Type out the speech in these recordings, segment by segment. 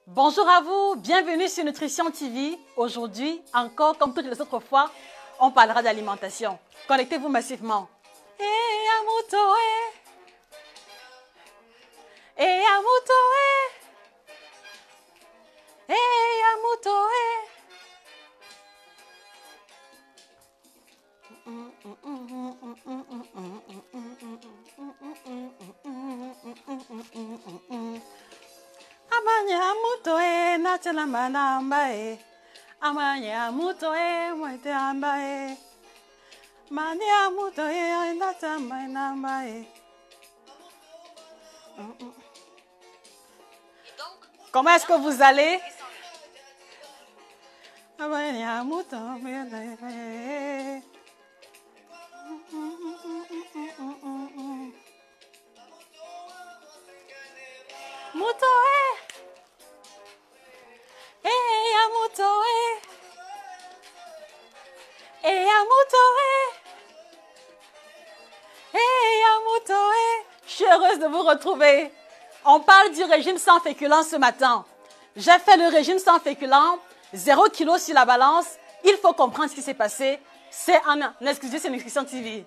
Bonjour à vous, bienvenue sur Nutrition TV. Aujourd'hui, encore comme toutes les autres fois, on parlera d'alimentation. Connectez-vous massivement. Amanya mutoe na tela manamba e. Amanya mutoe mwete amba e. Mania mutoe na tela manamba e. Comment est-ce que vous allez? Amanya mutoe e. Mutoe. Je suis heureuse de vous retrouver. On parle du régime sans féculents ce matin. J'ai fait le régime sans féculents, 0 kg sur la balance. Il faut comprendre ce qui s'est passé. C'est un excusez, c'est Nutrition TV.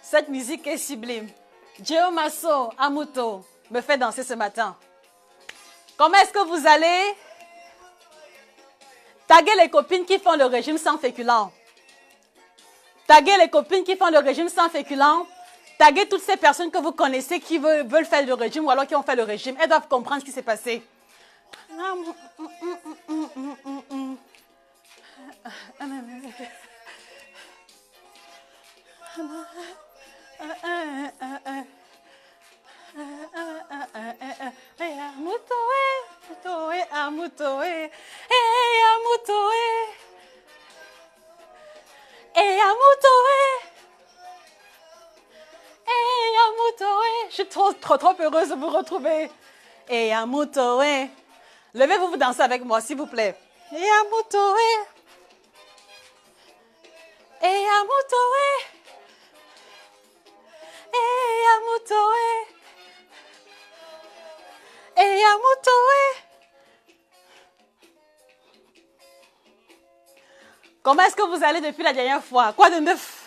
Cette musique est sublime. Dieu Masso Amuto me fait danser ce matin. Comment est-ce que vous allez? Taguez les copines qui font le régime sans féculents. Taguez les copines qui font le régime sans féculents. Taguez toutes ces personnes que vous connaissez qui veulent faire le régime ou alors qui ont fait le régime. Elles doivent comprendre ce qui s'est passé. Je suis trop heureuse de vous retrouver. Levez-vous, vous dansez avec moi, s'il vous plaît. Comment est-ce que vous allez depuis la dernière fois? Quoi de neuf?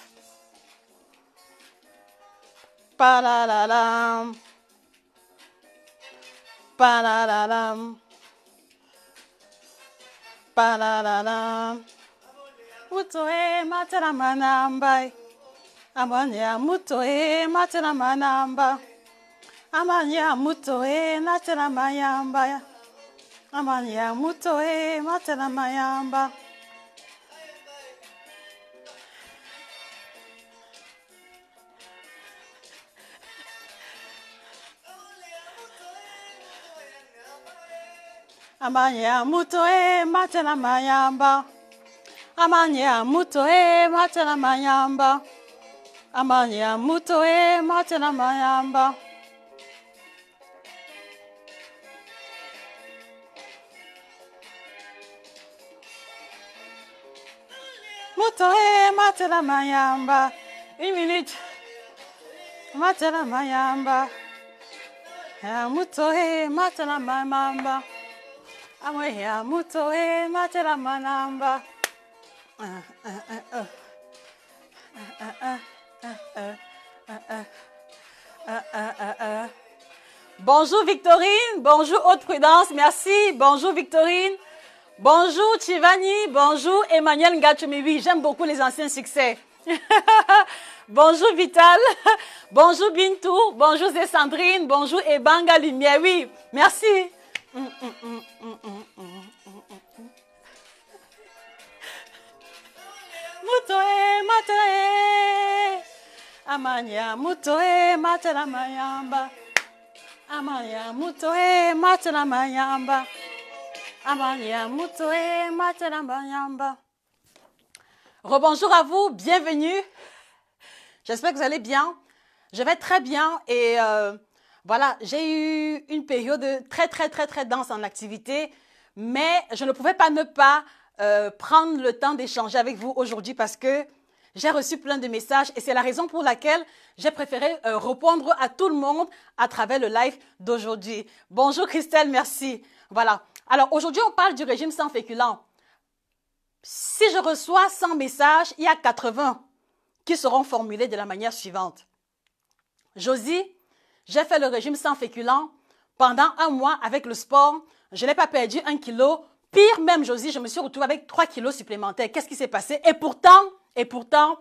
Palalalam. Palalalam. Palalalam. Mutoe matela manamba. Amanya mutoe matela manamba. Amanya mutoe matela mayamba. Amanya mutoe matela mayamba. Amanya mutoe matela mayamba. Amanya mutoe matela mayamba. Amanya mutoe matela mayamba. Mutoe matela mayamba. Une minute. Matela mayamba. Mutoe matela mayamba. Amaya mutoe matela manamba. Bonjour Victorine, bonjour Haute Prudence, merci. Bonjour Victorine, bonjour Chivani, bonjour Emmanuel Ngachumi. Oui, j'aime beaucoup les anciens succès. Bonjour Vital, bonjour Bintou, bonjour Zé-Sandrine, bonjour Ebanga Lumière. Oui, merci. Mutoe matoe. Amanya mutoe matela mayamba. Amanya mutoe matela mayamba. Amanya mutoe matela mayamba. Rebonjour à vous, bienvenue. J'espère que vous allez bien. Je vais très bien et voilà, j'ai eu une période très dense en activité, mais je ne pouvais pas ne pas prendre le temps d'échanger avec vous aujourd'hui parce que J'ai reçu plein de messages et c'est la raison pour laquelle j'ai préféré répondre à tout le monde à travers le live d'aujourd'hui. Bonjour Christelle, merci. Voilà. Alors aujourd'hui, on parle du régime sans féculents. Si je reçois 100 messages, il y a 80 qui seront formulés de la manière suivante. Josie, j'ai fait le régime sans féculents pendant 1 mois avec le sport. Je n'ai pas perdu 1 kilo. Pire même, Josie, je me suis retrouvée avec 3 kilos supplémentaires. Qu'est-ce qui s'est passé? Et pourtant,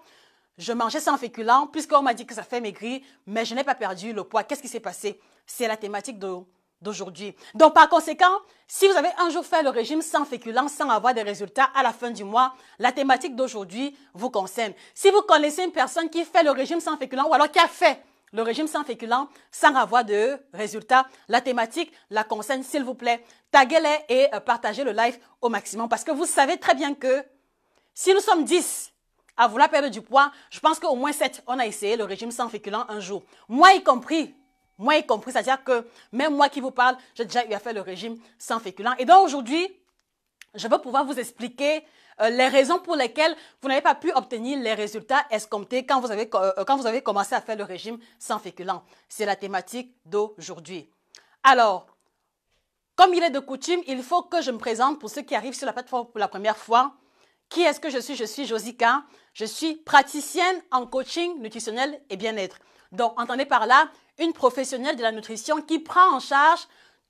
je mangeais sans féculents puisqu'on m'a dit que ça fait maigrir, mais je n'ai pas perdu le poids. Qu'est-ce qui s'est passé? C'est la thématique d'aujourd'hui. Donc, par conséquent, si vous avez un jour fait le régime sans féculents, sans avoir des résultats à la fin du mois, la thématique d'aujourd'hui vous concerne. Si vous connaissez une personne qui fait le régime sans féculents ou alors qui a fait le régime sans féculents sans avoir de résultats, la thématique la concerne, s'il vous plaît. Taguez-les et partagez le live au maximum parce que vous savez très bien que si nous sommes 10 à vouloir perdre du poids, je pense qu'au moins 7, on a essayé le régime sans féculents un jour. Moi y compris, c'est-à-dire que même moi qui vous parle, j'ai déjà eu à faire le régime sans féculents. Et donc aujourd'hui, je veux pouvoir vous expliquer les raisons pour lesquelles vous n'avez pas pu obtenir les résultats escomptés quand vous avez commencé à faire le régime sans féculents. C'est la thématique d'aujourd'hui. Alors, comme il est de coutume, il faut que je me présente pour ceux qui arrivent sur la plateforme pour la première fois. Qui est-ce que je suis? Je suis Josika. Je suis praticienne en coaching nutritionnel et bien-être. Donc, entendez par là une professionnelle de la nutrition qui prend en charge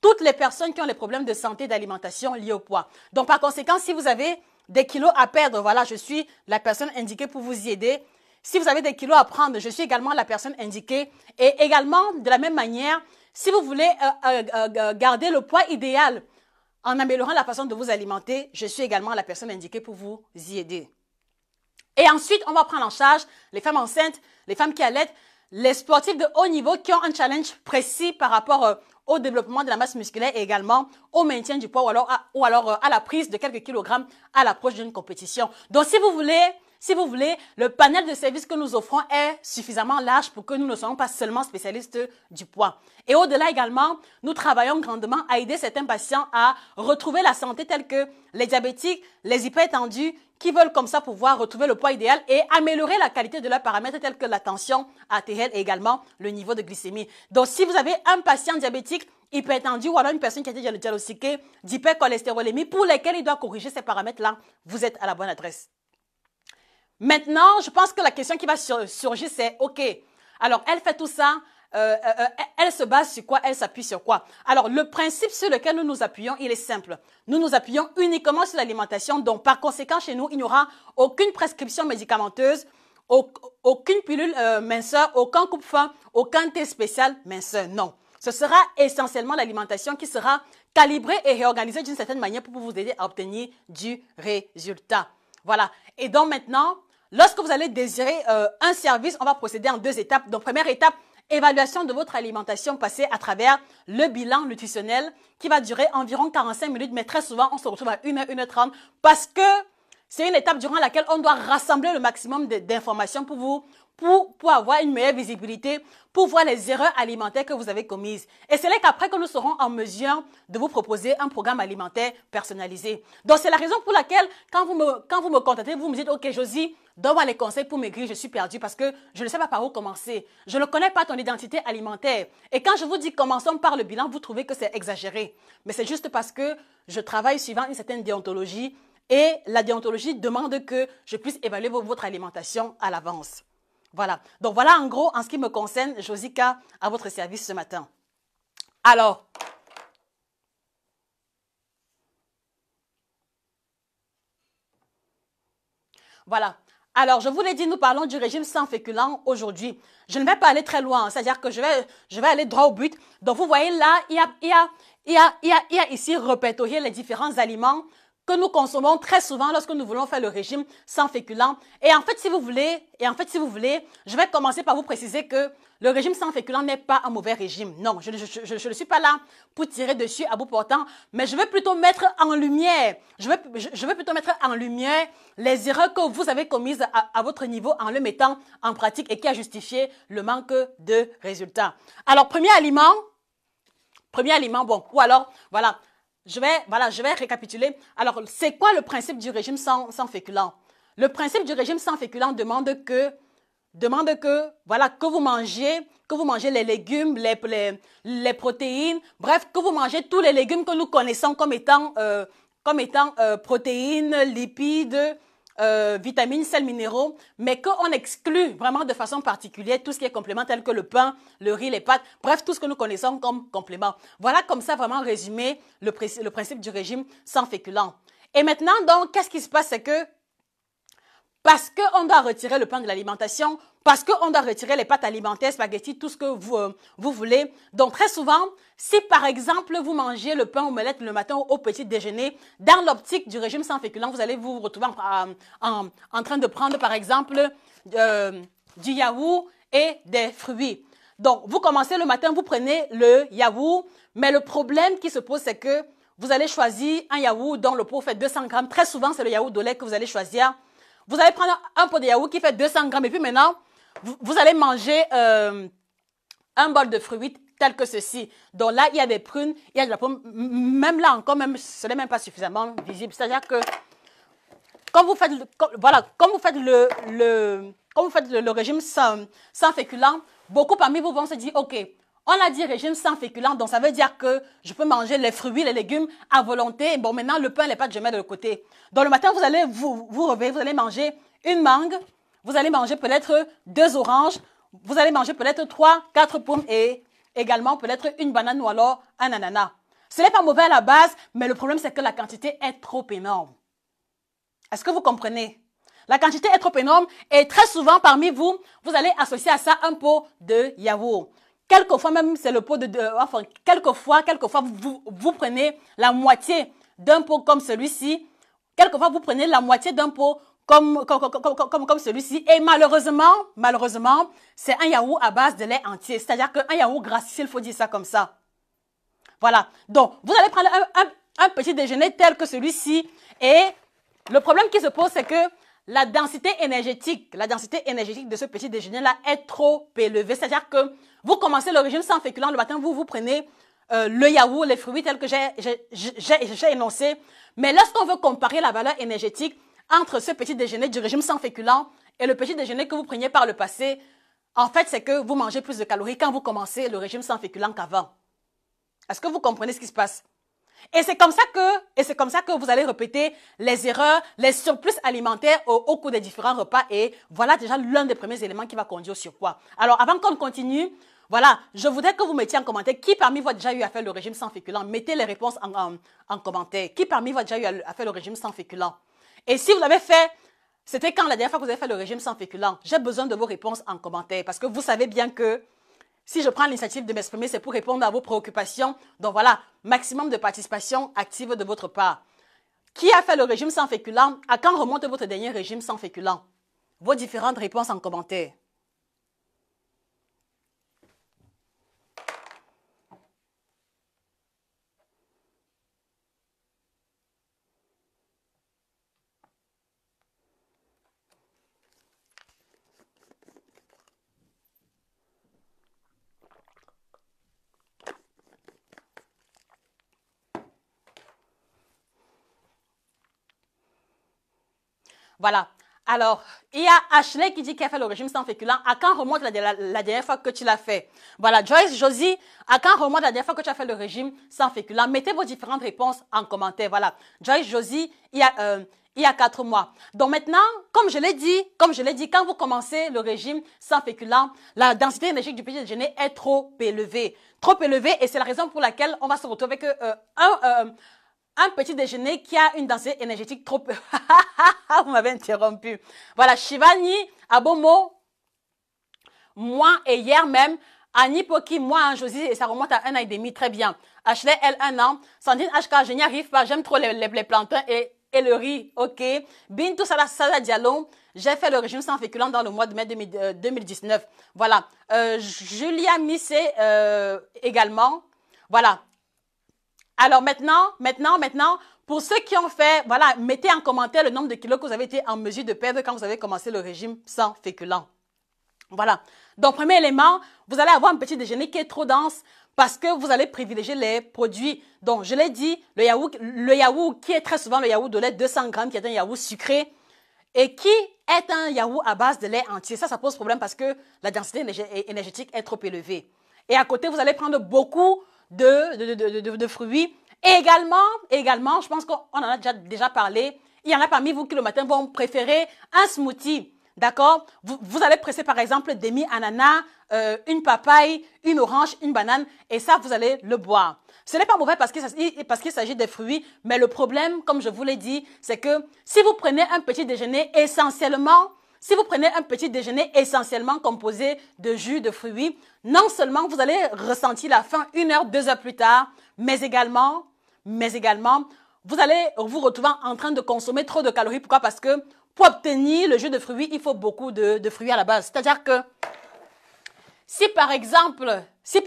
toutes les personnes qui ont des problèmes de santé et d'alimentation liés au poids. Donc, par conséquent, si vous avez des kilos à perdre, voilà, je suis la personne indiquée pour vous y aider. Si vous avez des kilos à prendre, je suis également la personne indiquée. Et également, de la même manière, si vous voulez garder le poids idéal en améliorant la façon de vous alimenter, je suis également la personne indiquée pour vous y aider. Et ensuite, on va prendre en charge les femmes enceintes, les femmes qui allaitent, les sportifs de haut niveau qui ont un challenge précis par rapport au développement de la masse musculaire et également au maintien du poids ou alors à la prise de quelques kilogrammes à l'approche d'une compétition. Donc, si vous voulez, le panel de services que nous offrons est suffisamment large pour que nous ne soyons pas seulement spécialistes du poids. Et au-delà également, nous travaillons grandement à aider certains patients à retrouver la santé telle que les diabétiques, les hypertendus, qui veulent comme ça pouvoir retrouver le poids idéal et améliorer la qualité de leurs paramètres tels que la tension artérielle et également le niveau de glycémie. Donc, si vous avez un patient diabétique hypertendu ou alors une personne qui a été diagnostiquée d'hypercholestérolémie pour lesquels il doit corriger ces paramètres-là, vous êtes à la bonne adresse. Maintenant, je pense que la question qui va surgir, c'est OK, alors elle fait tout ça, elle se base sur quoi, elle s'appuie sur quoi? Alors, le principe sur lequel nous nous appuyons, il est simple. Nous nous appuyons uniquement sur l'alimentation, donc par conséquent, chez nous, il n'y aura aucune prescription médicamenteuse, aucune pilule minceur, aucun coupe-faim, aucun thé spécial minceur, non. Ce sera essentiellement l'alimentation qui sera calibrée et réorganisée d'une certaine manière pour vous aider à obtenir du résultat. Voilà. Et donc maintenant, lorsque vous allez désirer un service, on va procéder en 2 étapes. Donc, première étape, évaluation de votre alimentation passée à travers le bilan nutritionnel qui va durer environ 45 minutes, mais très souvent, on se retrouve à 1h, 1h30 parce que c'est une étape durant laquelle on doit rassembler le maximum d'informations pour avoir une meilleure visibilité, pour voir les erreurs alimentaires que vous avez commises. Et c'est là qu'après que nous serons en mesure de vous proposer un programme alimentaire personnalisé. Donc, c'est la raison pour laquelle, quand vous me contactez, vous me dites, OK, Josie, donne-moi les conseils pour maigrir, je suis perdue parce que je ne sais pas par où commencer. Je ne connais pas ton identité alimentaire. Et quand je vous dis commençons par le bilan, vous trouvez que c'est exagéré. Mais c'est juste parce que je travaille suivant une certaine déontologie et la déontologie demande que je puisse évaluer votre alimentation à l'avance. Voilà. Donc, voilà en gros, en ce qui me concerne, Josika, à votre service ce matin. Alors, voilà. Alors, je vous l'ai dit, nous parlons du régime sans féculents aujourd'hui. Je ne vais pas aller très loin, c'est-à-dire que je vais aller droit au but. Donc, vous voyez là, il y a ici répertorié les différents aliments que nous consommons très souvent lorsque nous voulons faire le régime sans féculents. Et en fait, si vous voulez, je vais commencer par vous préciser que le régime sans féculents n'est pas un mauvais régime. Non, je ne suis pas là pour tirer dessus à bout portant, mais je vais plutôt mettre en lumière, les erreurs que vous avez commises à votre niveau en le mettant en pratique et qui a justifié le manque de résultats. Alors, premier aliment, bon, ou alors, voilà. Je vais récapituler. Alors, c'est quoi le principe du régime sans féculents? Le principe du régime sans féculents demande que voilà, que vous mangez les légumes, les protéines, bref, que vous mangez tous les légumes que nous connaissons comme étant protéines, lipides, vitamines, sels minéraux, mais qu'on exclut vraiment de façon particulière tout ce qui est complément tel que le pain, le riz, les pâtes, bref, tout ce que nous connaissons comme complément. Voilà comme ça vraiment résumé le principe du régime sans féculents. Et maintenant, donc, qu'est-ce qui se passe, c'est que parce qu'on doit retirer le pain de l'alimentation, parce qu'on doit retirer les pâtes alimentaires, spaghettis, tout ce que vous voulez. Donc, très souvent, si par exemple, vous mangez le pain omelette le matin au petit déjeuner, dans l'optique du régime sans féculents, vous allez vous retrouver en train de prendre, par exemple, du yaourt et des fruits. Donc, vous commencez le matin, vous prenez le yaourt, mais le problème qui se pose, c'est que vous allez choisir un yaourt dont le pot fait 200 grammes. Très souvent, c'est le yaourt de lait que vous allez choisir. Vous allez prendre un pot de yaourt qui fait 200 grammes et puis maintenant, vous allez manger un bol de fruits tel que ceci. Donc là, il y a des prunes, il y a de la pomme. Même là encore, même, ce n'est même pas suffisamment visible. C'est-à-dire que quand vous faites, le régime sans féculents, beaucoup parmi vous vont se dire, OK, on a dit régime sans féculents, donc ça veut dire que je peux manger les fruits, les légumes à volonté. Bon, maintenant, le pain, les pâtes, je mets de côté. Donc, le matin, vous allez vous réveiller, vous allez manger une mangue, vous allez manger peut-être 2 oranges, vous allez manger peut-être 3, 4 pommes et également peut-être une banane ou alors un ananas. Ce n'est pas mauvais à la base, mais le problème, c'est que la quantité est trop énorme. Est-ce que vous comprenez? La quantité est trop énorme et très souvent, parmi vous, vous allez associer à ça un pot de yaourt. Quelquefois même, c'est le pot quelquefois, vous prenez la moitié d'un pot comme celui-ci. Quelquefois, vous prenez la moitié d'un pot comme celui-ci. Et malheureusement, c'est un yaourt à base de lait entier. C'est-à-dire qu'un yaourt gracieux, il faut dire ça comme ça. Voilà. Donc, vous allez prendre un petit déjeuner tel que celui-ci. Et le problème qui se pose, c'est que la densité énergétique de ce petit déjeuner-là est trop élevée. C'est-à-dire que vous commencez le régime sans féculents le matin, vous prenez le yaourt, les fruits tels que j'ai énoncé. Mais lorsqu'on veut comparer la valeur énergétique entre ce petit déjeuner du régime sans féculents et le petit déjeuner que vous preniez par le passé, en fait, c'est que vous mangez plus de calories quand vous commencez le régime sans féculents qu'avant. Est-ce que vous comprenez ce qui se passe? Et c'est comme ça que vous allez répéter les erreurs, les surplus alimentaires au cours des différents repas. Et voilà déjà l'un des premiers éléments qui va conduire au surpoids. Alors, avant qu'on continue, voilà, je voudrais que vous mettiez en commentaire qui parmi vous a déjà eu à faire le régime sans féculents. Mettez les réponses en commentaire. Qui parmi vous a déjà eu à faire le régime sans féculents? Et si vous l'avez fait, c'était quand la dernière fois que vous avez fait le régime sans féculents? J'ai besoin de vos réponses en commentaire parce que vous savez bien que si je prends l'initiative de m'exprimer, c'est pour répondre à vos préoccupations. Donc voilà, maximum de participation active de votre part. Qui a fait le régime sans féculents? À quand remonte votre dernier régime sans féculents? Vos différentes réponses en commentaire. Voilà. Alors, il y a Ashley qui dit qu'elle a fait le régime sans féculents. À quand remonte la dernière fois que tu l'as fait? Voilà. Joyce, Josie, à quand remonte la dernière fois que tu as fait le régime sans féculents? Mettez vos différentes réponses en commentaire. Voilà. Joyce, Josie, il y a 4 mois. Donc maintenant, comme je l'ai dit, quand vous commencez le régime sans féculents, la densité énergétique du petit déjeuner est trop élevée. Trop élevée et c'est la raison pour laquelle on va se retrouver avec un petit déjeuner qui a une densité énergétique trop... Vous m'avez interrompu. Voilà, Shivani, Abomo, moi et hier même, Annie Poki, moi, Josie, et ça remonte à 1 an et demi, très bien. Ashley, elle, 1 an. Sandrine HK, je n'y arrive pas, j'aime trop les plantains et le riz, ok. Bintou Salah Diallo, j'ai fait le régime sans féculents dans le mois de mai 2019. Voilà. Julia Missé également. Voilà. Alors maintenant, pour ceux qui ont fait, voilà, mettez en commentaire le nombre de kilos que vous avez été en mesure de perdre quand vous avez commencé le régime sans féculents. Voilà. Donc, premier élément, vous allez avoir un petit déjeuner qui est trop dense parce que vous allez privilégier les produits. Donc, je l'ai dit, le yaourt qui est très souvent le yaourt de lait 200 grammes, qui est un yaourt sucré. et qui est un yaourt à base de lait entier. Ça pose problème parce que la densité énergétique est trop élevée. Et à côté, vous allez prendre beaucoup de fruits. Et également, je pense qu'on en a déjà parlé, il y en a parmi vous qui le matin vont préférer un smoothie. D'accord? Vous allez presser par exemple des mi-ananas, une papaye, une orange, une banane et ça, vous allez le boire. Ce n'est pas mauvais parce qu'il s'agit des fruits, mais le problème, comme je vous l'ai dit, c'est que si vous prenez un petit déjeuner essentiellement composé de jus de fruits, non seulement vous allez ressentir la faim 1 heure, 2 heures plus tard, mais également, vous allez vous retrouver en train de consommer trop de calories. Pourquoi? Parce que pour obtenir le jus de fruits, il faut beaucoup de fruits à la base. C'est-à-dire que si par exemple, j'ai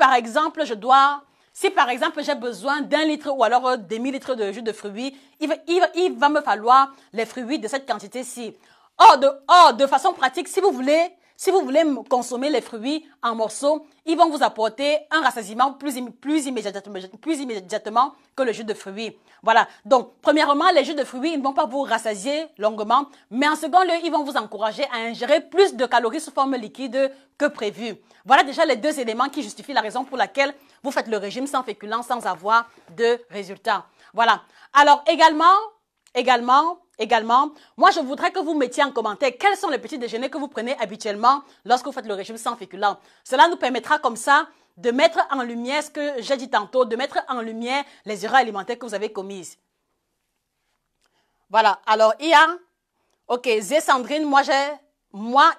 besoin d'1 litre ou alors demi-litre de jus de fruits, il va me falloir les fruits de cette quantité-ci. Or, de façon pratique, si vous voulez consommer les fruits en morceaux, ils vont vous apporter un rassasiement plus immédiatement que le jus de fruits. Voilà. Donc, premièrement, les jus de fruits, ils ne vont pas vous rassasier longuement, mais en second lieu, ils vont vous encourager à ingérer plus de calories sous forme liquide que prévu. Voilà déjà les 2 éléments qui justifient la raison pour laquelle vous faites le régime sans féculents sans avoir de résultats. Voilà. Alors, également, moi, je voudrais que vous mettiez en commentaire quels sont les petits déjeuners que vous prenez habituellement lorsque vous faites le régime sans féculents. Cela nous permettra comme ça de mettre en lumière ce que j'ai dit tantôt, de mettre en lumière les erreurs alimentaires que vous avez commises. Voilà. Alors, Zé Sandrine, moi,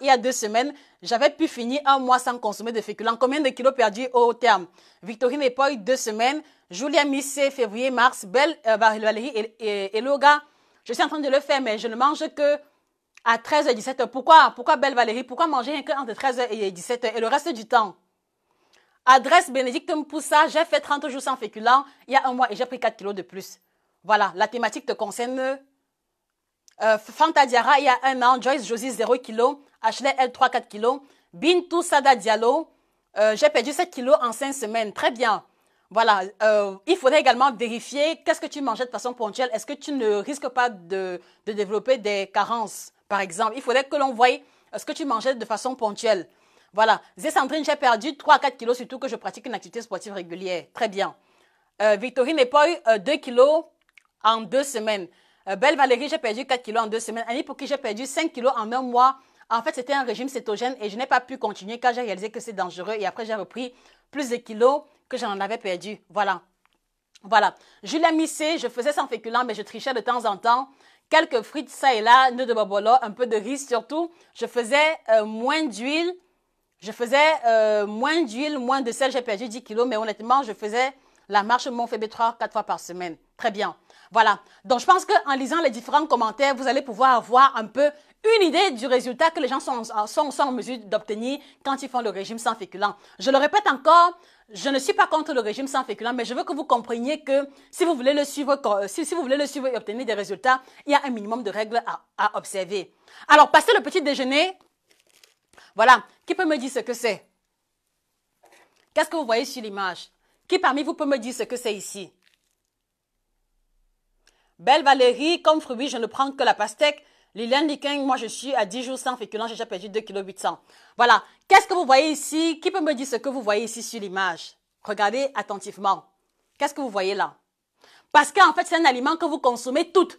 il y a 2 semaines, j'avais pu finir 1 mois sans consommer de féculents. Combien de kilos perdus au terme? Victorine Epoy, 2 semaines. Julia Missé, février, mars. Belle, Valérie et Loga. Je suis en train de le faire, mais je ne mange que à 13h et 17h. Pourquoi, Belle Valérie? Pourquoi manger que entre 13h et 17h et le reste du temps? Adresse Bénédicte Mpoussa, j'ai fait 30 jours sans féculents il y a 1 mois et j'ai pris 4 kilos de plus. Voilà, la thématique te concerne. Fanta Diarra, il y a 1 an. Joyce Josie, 0 kg. Ashley L, 3-4 kg. Bintou Sada Diallo, j'ai perdu 7 kilos en 5 semaines. Très bien. Voilà, il faudrait également vérifier qu'est-ce que tu mangeais de façon ponctuelle. Est-ce que tu ne risques pas de développer des carences, par exemple? Il faudrait que l'on voie ce que tu mangeais de façon ponctuelle. Voilà, Zé Sandrine, j'ai perdu 3 à 4 kilos, surtout que je pratique une activité sportive régulière. Très bien. Victorine Epoy, 2 kilos en 2 semaines. Belle Valérie, j'ai perdu 4 kilos en 2 semaines. Annie Pouki, j'ai perdu 5 kilos en 1 mois. En fait, c'était un régime cétogène et je n'ai pas pu continuer car j'ai réalisé que c'est dangereux. Et après, j'ai repris plus de kilos que j'en avais perdu. Voilà. Voilà. Julia Missé, je faisais sans féculents, mais je trichais de temps en temps. Quelques frites, ça et là, nœuds de bobolo, un peu de riz surtout. Je faisais moins d'huile. Moins de sel. J'ai perdu 10 kilos, mais honnêtement, je faisais la marche Montfébé 3-4 fois par semaine. Très bien. Voilà. Donc, je pense qu'en lisant les différents commentaires, vous allez pouvoir avoir un peu une idée du résultat que les gens sont en mesure d'obtenir quand ils font le régime sans féculents. Je le répète encore, je ne suis pas contre le régime sans féculents, mais je veux que vous compreniez que si vous voulez le suivre, et obtenir des résultats, il y a un minimum de règles à observer. Alors, passez le petit déjeuner. Voilà. Qui peut me dire ce que c'est? Qu'est-ce que vous voyez sur l'image? Qui parmi vous peut me dire ce que c'est ici? Belle Valérie, comme fruit, je ne prends que la pastèque. Liliane Liking, moi je suis à 10 jours sans féculents, j'ai déjà perdu 2,8 kg. Voilà. Qu'est-ce que vous voyez ici? Qui peut me dire ce que vous voyez ici sur l'image? Regardez attentivement. Qu'est-ce que vous voyez là? Parce qu'en fait, c'est un aliment que vous consommez toutes,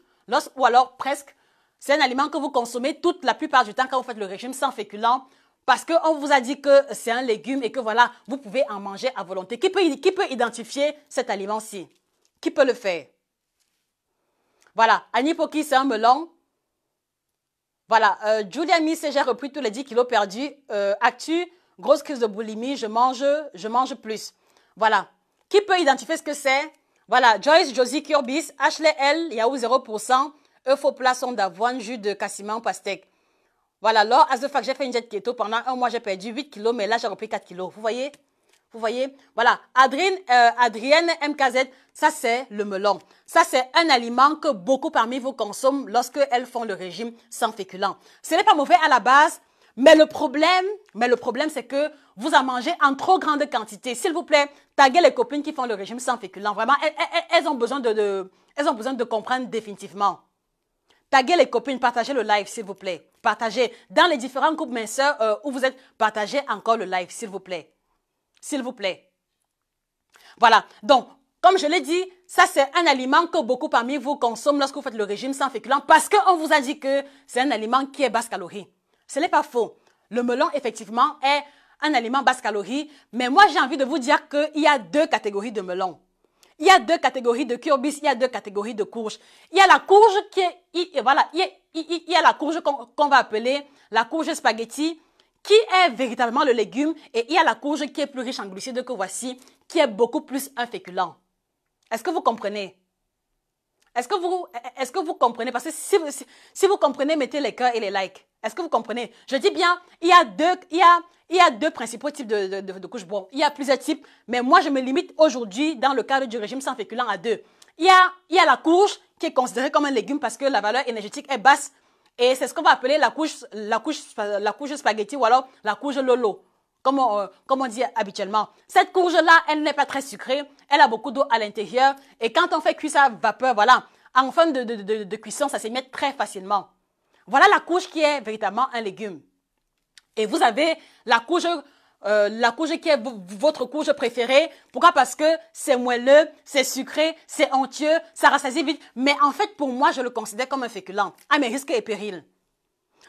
ou alors presque. C'est un aliment que vous consommez toute la plupart du temps quand vous faites le régime sans féculents. Parce qu'on vous a dit que c'est un légume et que voilà, vous pouvez en manger à volonté. Qui peut identifier cet aliment-ci? Qui peut le faire? Voilà. Annie Poki, c'est un melon. Voilà. Julia Miss, j'ai repris tous les 10 kilos perdus. Actu, grosse crise de boulimie, je mange plus. Voilà. Qui peut identifier ce que c'est? Voilà. Joyce, Josie, Kurbis, Ashley L, Yahoo 0%, Euphoplaçon d'avoine, jus de cassimant, pastèque. Voilà, Laure Azefak, j'ai fait une diète keto. Pendant 1 mois, j'ai perdu 8 kilos, mais là, j'ai repris 4 kilos. Vous voyez? Vous voyez? Voilà. Adrienne MKZ, ça, c'est le melon. Ça, c'est un aliment que beaucoup parmi vous consomment lorsqu'elles font le régime sans féculents. Ce n'est pas mauvais à la base, mais le problème, c'est que vous en mangez en trop grande quantité. S'il vous plaît, taguez les copines qui font le régime sans féculents. Vraiment, elles ont besoin de comprendre définitivement. taguez les copines, partagez le live, s'il vous plaît. Partagez. Dans les différents groupes minceurs où vous êtes, partagez encore le live, s'il vous plaît. S'il vous plaît. Voilà. Donc, comme je l'ai dit, ça c'est un aliment que beaucoup parmi vous consomment lorsque vous faites le régime sans féculents parce qu'on vous a dit que c'est un aliment qui est basse calorie. Ce n'est pas faux. Le melon, effectivement, est un aliment basse calorie, mais moi j'ai envie de vous dire qu'il y a deux catégories de melons. Il y a deux catégories de kürbis, il y a deux catégories de courges. Il y a la courge qui est, voilà, il y a la courge qu'on va appeler la courge spaghetti, qui est véritablement le légume, et il y a la courge qui est plus riche en glucides que voici, qui est beaucoup plus un féculent. Est-ce que vous comprenez? Est-ce que vous comprenez? Parce que si vous comprenez, mettez les cœurs et les likes. Est-ce que vous comprenez? Je dis bien, il y a deux principaux types de couches. Bon, il y a plusieurs types, mais moi, je me limite aujourd'hui, dans le cadre du régime sans féculents, à deux. Il y a la courge qui est considérée comme un légume parce que la valeur énergétique est basse. Et c'est ce qu'on va appeler la courge spaghetti ou alors la courge lolo, comme on dit habituellement. Cette courge-là, elle n'est pas très sucrée, elle a beaucoup d'eau à l'intérieur. Et quand on fait cuire ça à vapeur, voilà, en fin de cuisson, ça s'émette très facilement. Voilà la courge qui est véritablement un légume. Et vous avez la courge qui est votre courge préférée. Pourquoi? Parce que c'est moelleux, c'est sucré, c'est onctueux, ça rassasie vite. Mais en fait, pour moi, je le considère comme un féculent, à mes risques et périls.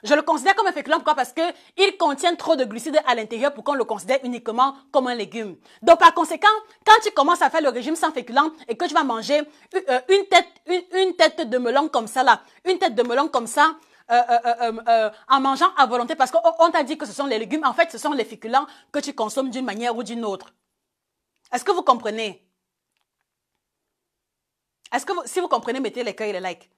Je le considère comme un féculent, pourquoi? Parce qu'il contient trop de glucides à l'intérieur pour qu'on le considère uniquement comme un légume. Donc, par conséquent, quand tu commences à faire le régime sans féculents et que tu vas manger une tête de melon comme ça, là, une tête de melon comme ça, en mangeant à volonté, parce qu'on t'a dit que ce sont les légumes, en fait, ce sont les féculents que tu consommes d'une manière ou d'une autre. Est-ce que vous comprenez? Si vous comprenez, mettez les cœurs et les likes.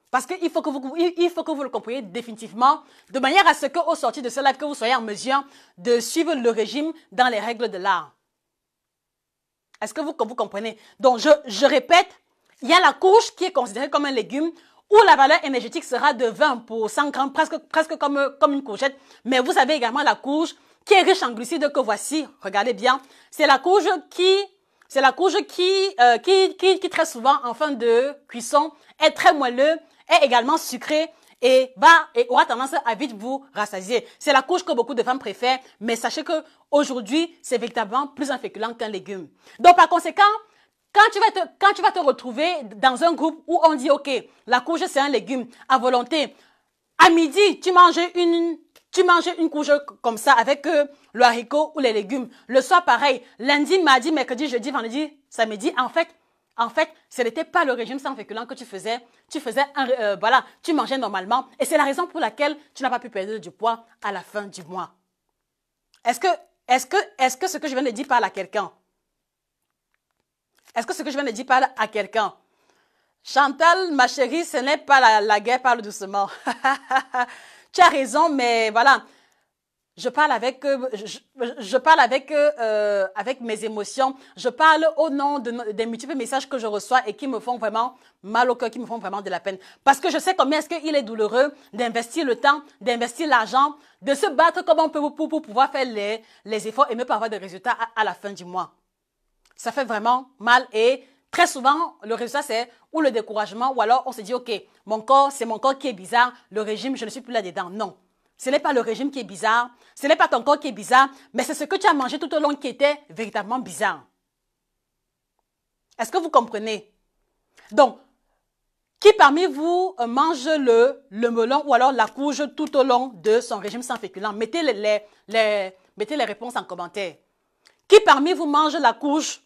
Parce qu'il faut que vous le compreniez définitivement, de manière à ce qu'au sortir de ce live, que vous soyez en mesure de suivre le régime dans les règles de l'art. Est-ce que vous comprenez? Donc, je répète, il y a la courge qui est considérée comme un légume, où la valeur énergétique sera de 20 pour 100 grammes, presque comme une courgette. Mais vous avez également la courge qui est riche en glucides que voici. Regardez bien. C'est la courge qui très souvent, en fin de cuisson, est très moelleux, est également sucrée et aura tendance à vite vous rassasier. C'est la courge que beaucoup de femmes préfèrent, mais sachez que aujourd'hui, c'est véritablement plus un féculent qu'un légume. Donc, par conséquent, quand tu vas te retrouver dans un groupe où on dit, OK, la courge, c'est un légume à volonté. À midi, tu manges une courge comme ça avec le haricot ou les légumes. Le soir, pareil. Lundi, mardi, mercredi, jeudi, vendredi, samedi. En fait, ce n'était pas le régime sans féculents que tu faisais. Voilà, tu mangeais normalement. Et c'est la raison pour laquelle tu n'as pas pu perdre du poids à la fin du mois. Est-ce que ce que je viens de dire parle à quelqu'un? Est-ce que ce que je viens de dire parle à quelqu'un? Chantal, ma chérie, ce n'est pas la guerre, parle doucement. Tu as raison, mais voilà, je parle avec mes émotions. Je parle au nom des multiples messages que je reçois et qui me font vraiment mal au cœur, qui me font vraiment de la peine. Parce que je sais combien est-ce qu'il est douloureux d'investir le temps, d'investir l'argent, de se battre comme on peut pour pouvoir faire les efforts et ne pas avoir de résultats à la fin du mois. Ça fait vraiment mal et très souvent, le résultat, c'est ou le découragement ou alors on se dit, OK, c'est mon corps qui est bizarre, le régime, je ne suis plus là-dedans. Non, ce n'est pas le régime qui est bizarre, ce n'est pas ton corps qui est bizarre, mais c'est ce que tu as mangé tout au long qui était véritablement bizarre. Est-ce que vous comprenez? Donc, qui parmi vous mange le melon ou alors la courge tout au long de son régime sans féculents? Mettez les réponses en commentaire. Qui parmi vous mange la courge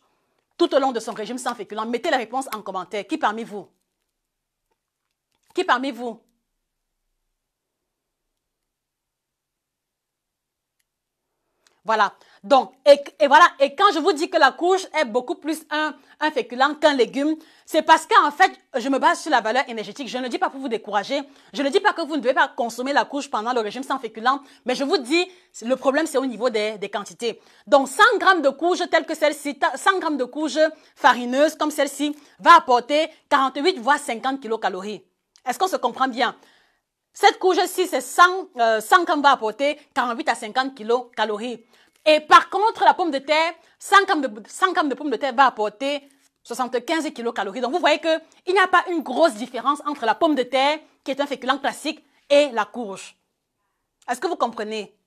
tout au long de son régime sans féculents? Mettez les réponses en commentaire. Qui parmi vous? Qui parmi vous? Voilà. Donc, voilà. Et quand je vous dis que la courge est beaucoup plus un féculent qu'un légume, c'est parce qu'en fait, je me base sur la valeur énergétique. Je ne dis pas pour vous décourager. Je ne dis pas que vous ne devez pas consommer la courge pendant le régime sans féculents. Mais je vous dis, le problème, c'est au niveau des quantités. Donc, 100 grammes de courge telle que celle-ci, 100 grammes de courge farineuse comme celle-ci, va apporter 48 voire 50 kilocalories. Est-ce qu'on se comprend bien? Cette courge-ci, c'est 100 grammes va apporter 48 à 50 kilocalories. Et par contre, la pomme de terre, 100 grammes de pomme de terre va apporter 75 kilocalories. Donc, vous voyez qu'il n'y a pas une grosse différence entre la pomme de terre, qui est un féculent classique, et la courge. Est-ce que vous comprenez?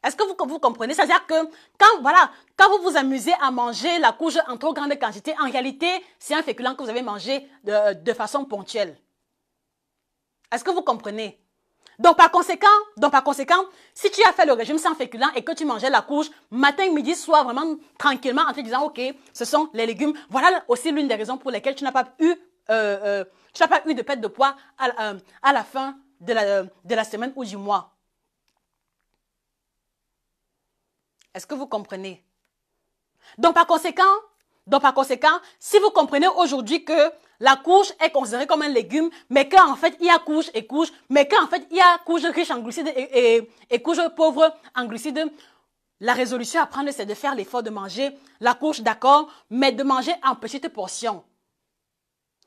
Est-ce que vous comprenez? C'est-à-dire que quand vous vous amusez à manger la courge en trop grande quantité, en réalité, c'est un féculent que vous avez mangé de façon ponctuelle. Est-ce que vous comprenez? Donc, par conséquent, si tu as fait le régime sans féculents et que tu mangeais la courge matin, midi, soir, vraiment tranquillement, en te disant, OK, ce sont les légumes. Voilà aussi l'une des raisons pour lesquelles tu n'as pas eu de perte de poids à la fin de la semaine ou du mois. Est-ce que vous comprenez? Donc, par conséquent, si vous comprenez aujourd'hui que la courge est considérée comme un légume, mais qu'en fait, il y a courge et courge, mais qu'en fait, il y a courge riche en glucides et courge pauvre en glucides, la résolution à prendre, c'est de faire l'effort de manger la courge, d'accord, mais de manger en petites portions.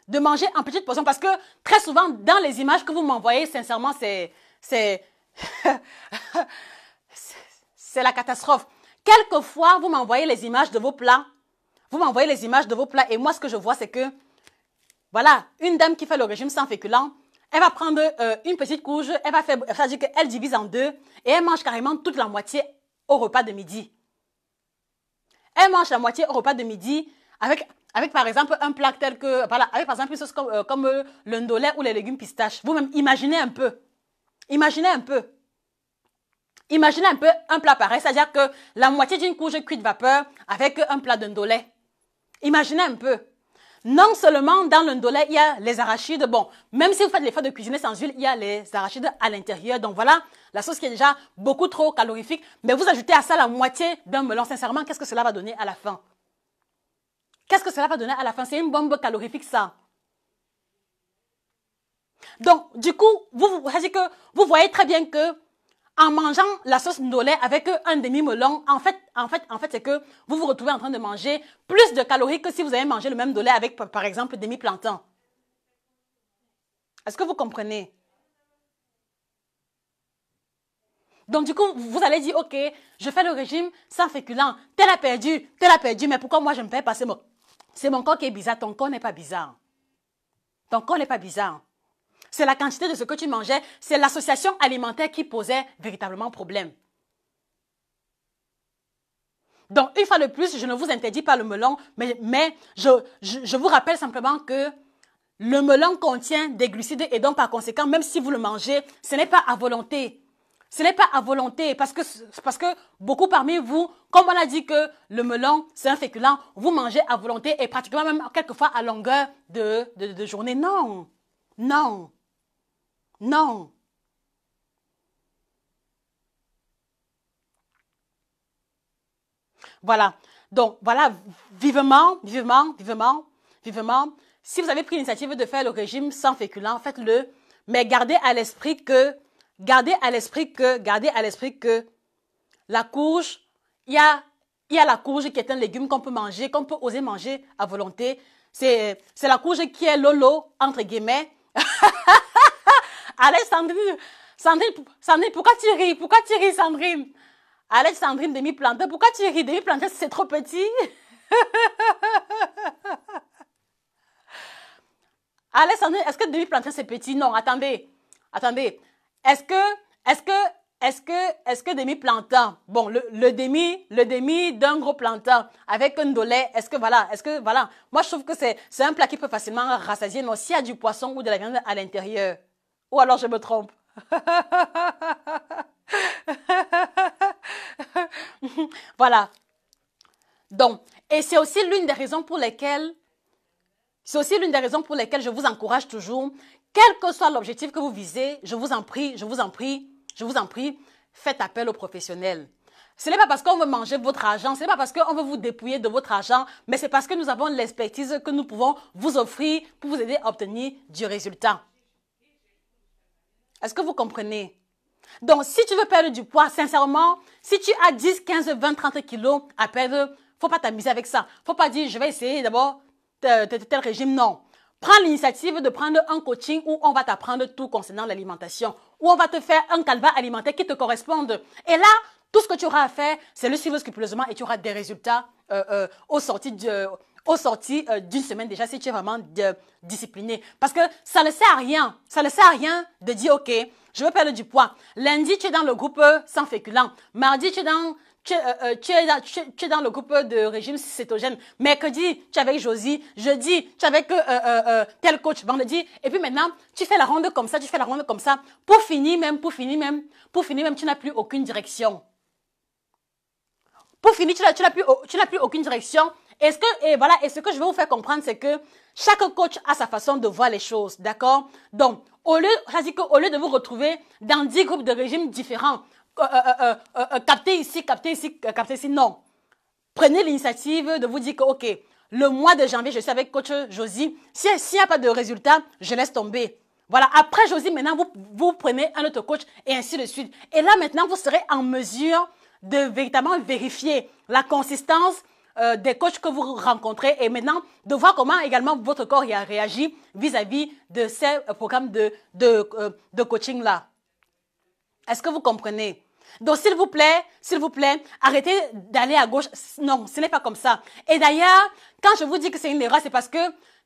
De manger en petites portions, parce que très souvent, dans les images que vous m'envoyez, sincèrement, c'est la catastrophe. Quelquefois, vous m'envoyez les images de vos plats. Et moi, ce que je vois, c'est que, voilà, une dame qui fait le régime sans féculents, elle va prendre une petite courge, c'est-à-dire qu'elle divise en deux et elle mange carrément toute la moitié au repas de midi. Elle mange la moitié au repas de midi avec par exemple, un plat tel que, voilà, avec par exemple une sauce comme le ndolé ou les légumes pistaches. Vous-même, imaginez un peu. Imaginez un peu un plat pareil, c'est-à-dire que la moitié d'une courge cuite vapeur avec un plat de ndolé. Imaginez un peu. Non seulement dans le ndolé, il y a les arachides. Bon, même si vous faites l'effort de cuisiner sans huile, il y a les arachides à l'intérieur. Donc voilà, la sauce qui est déjà beaucoup trop calorifique. Mais vous ajoutez à ça la moitié d'un melon. Sincèrement, qu'est-ce que cela va donner à la fin? Qu'est-ce que cela va donner à la fin? C'est une bombe calorifique, ça. Donc, du coup, vous voyez très bien que en mangeant la sauce ndolé avec un demi-melon, en fait, c'est que vous vous retrouvez en train de manger plus de calories que si vous avez mangé le même ndolé avec, par exemple, demi-plantain. Est-ce que vous comprenez? Donc, du coup, vous allez dire, OK, je fais le régime sans féculents. Tel a perdu, mais pourquoi moi je me perds pas? C'est mon corps qui est bizarre. Ton corps n'est pas bizarre. Ton corps n'est pas bizarre. C'est la quantité de ce que tu mangeais, c'est l'association alimentaire qui posait véritablement problème. Donc, une fois de plus, je ne vous interdis pas le melon, mais je vous rappelle simplement que le melon contient des glucides et donc par conséquent, même si vous le mangez, ce n'est pas à volonté. Ce n'est pas à volonté parce que beaucoup parmi vous, comme on a dit que le melon, c'est un féculent, vous mangez à volonté et pratiquement même quelquefois à longueur de journée. Non, non. Non. Voilà. Donc, voilà, vivement. Si vous avez pris l'initiative de faire le régime sans féculents, faites-le. Mais gardez à l'esprit que la courge, il y a la courge qui est un légume qu'on peut manger, qu'on peut oser manger à volonté. C'est la courge qui est lolo, entre guillemets. Allez, Sandrine, pourquoi tu ris? Pourquoi tu ris, Sandrine? Allez, Sandrine, demi-plantain, pourquoi tu ris? Demi-plantain, c'est trop petit. Allez, Sandrine, est-ce que demi-plantain, c'est petit? Non, attendez. Est-ce que demi-plantain, bon, le demi d'un gros plantain avec un ndolé, est-ce que voilà, moi je trouve que c'est un plat qui peut facilement rassasier, mais s'il y a du poisson ou de la viande à l'intérieur. Ou alors je me trompe. Voilà. Donc, et c'est aussi l'une des raisons pour lesquelles je vous encourage toujours, quel que soit l'objectif que vous visez, je vous en prie, faites appel aux professionnels. Ce n'est pas parce qu'on veut manger votre argent, ce n'est pas parce qu'on veut vous dépouiller de votre argent, mais c'est parce que nous avons l'expertise que nous pouvons vous offrir pour vous aider à obtenir du résultat. Est-ce que vous comprenez? Donc, si tu veux perdre du poids, sincèrement, si tu as 10, 15, 20, 30 kilos à perdre, faut pas t'amuser avec ça. Faut pas dire, je vais essayer d'abord tel régime. Non. Prends l'initiative de prendre un coaching où on va t'apprendre tout concernant l'alimentation, où on va te faire un calva alimentaire qui te corresponde. Et là, tout ce que tu auras à faire, c'est le suivre scrupuleusement et tu auras des résultats au sortir au sorti d'une semaine déjà si tu es vraiment discipliné. Parce que ça ne sert à rien. Ça ne sert à rien de dire, OK, je veux perdre du poids. Lundi, tu es dans le groupe sans féculent. Mardi, tu es dans... Tu es dans le groupe de régime cétogène. Mercredi, tu es avec Josie. Jeudi, tu es avec tel coach. Vendredi. Et puis maintenant, tu fais la ronde comme ça, tu fais la ronde comme ça. Pour finir même, tu n'as plus aucune direction. Pour finir, tu n'as plus aucune direction. Et ce que je veux vous faire comprendre, c'est que chaque coach a sa façon de voir les choses. D'accord? Donc, au lieu de vous retrouver dans 10 groupes de régimes différents, capter ici, non. Prenez l'initiative de vous dire que, OK, le mois de janvier, je suis avec coach Josie. S'il n'y a pas de résultat, je laisse tomber. Voilà, après Josie, maintenant, vous prenez un autre coach et ainsi de suite. Et là, maintenant, vous serez en mesure de véritablement vérifier la consistance des coachs que vous rencontrez et maintenant de voir comment également votre corps réagit vis-à-vis de ces programmes de coaching-là. Est-ce que vous comprenez? Donc, s'il vous plaît, arrêtez d'aller à gauche. Non, ce n'est pas comme ça. Et d'ailleurs, quand je vous dis que c'est une erreur, c'est parce que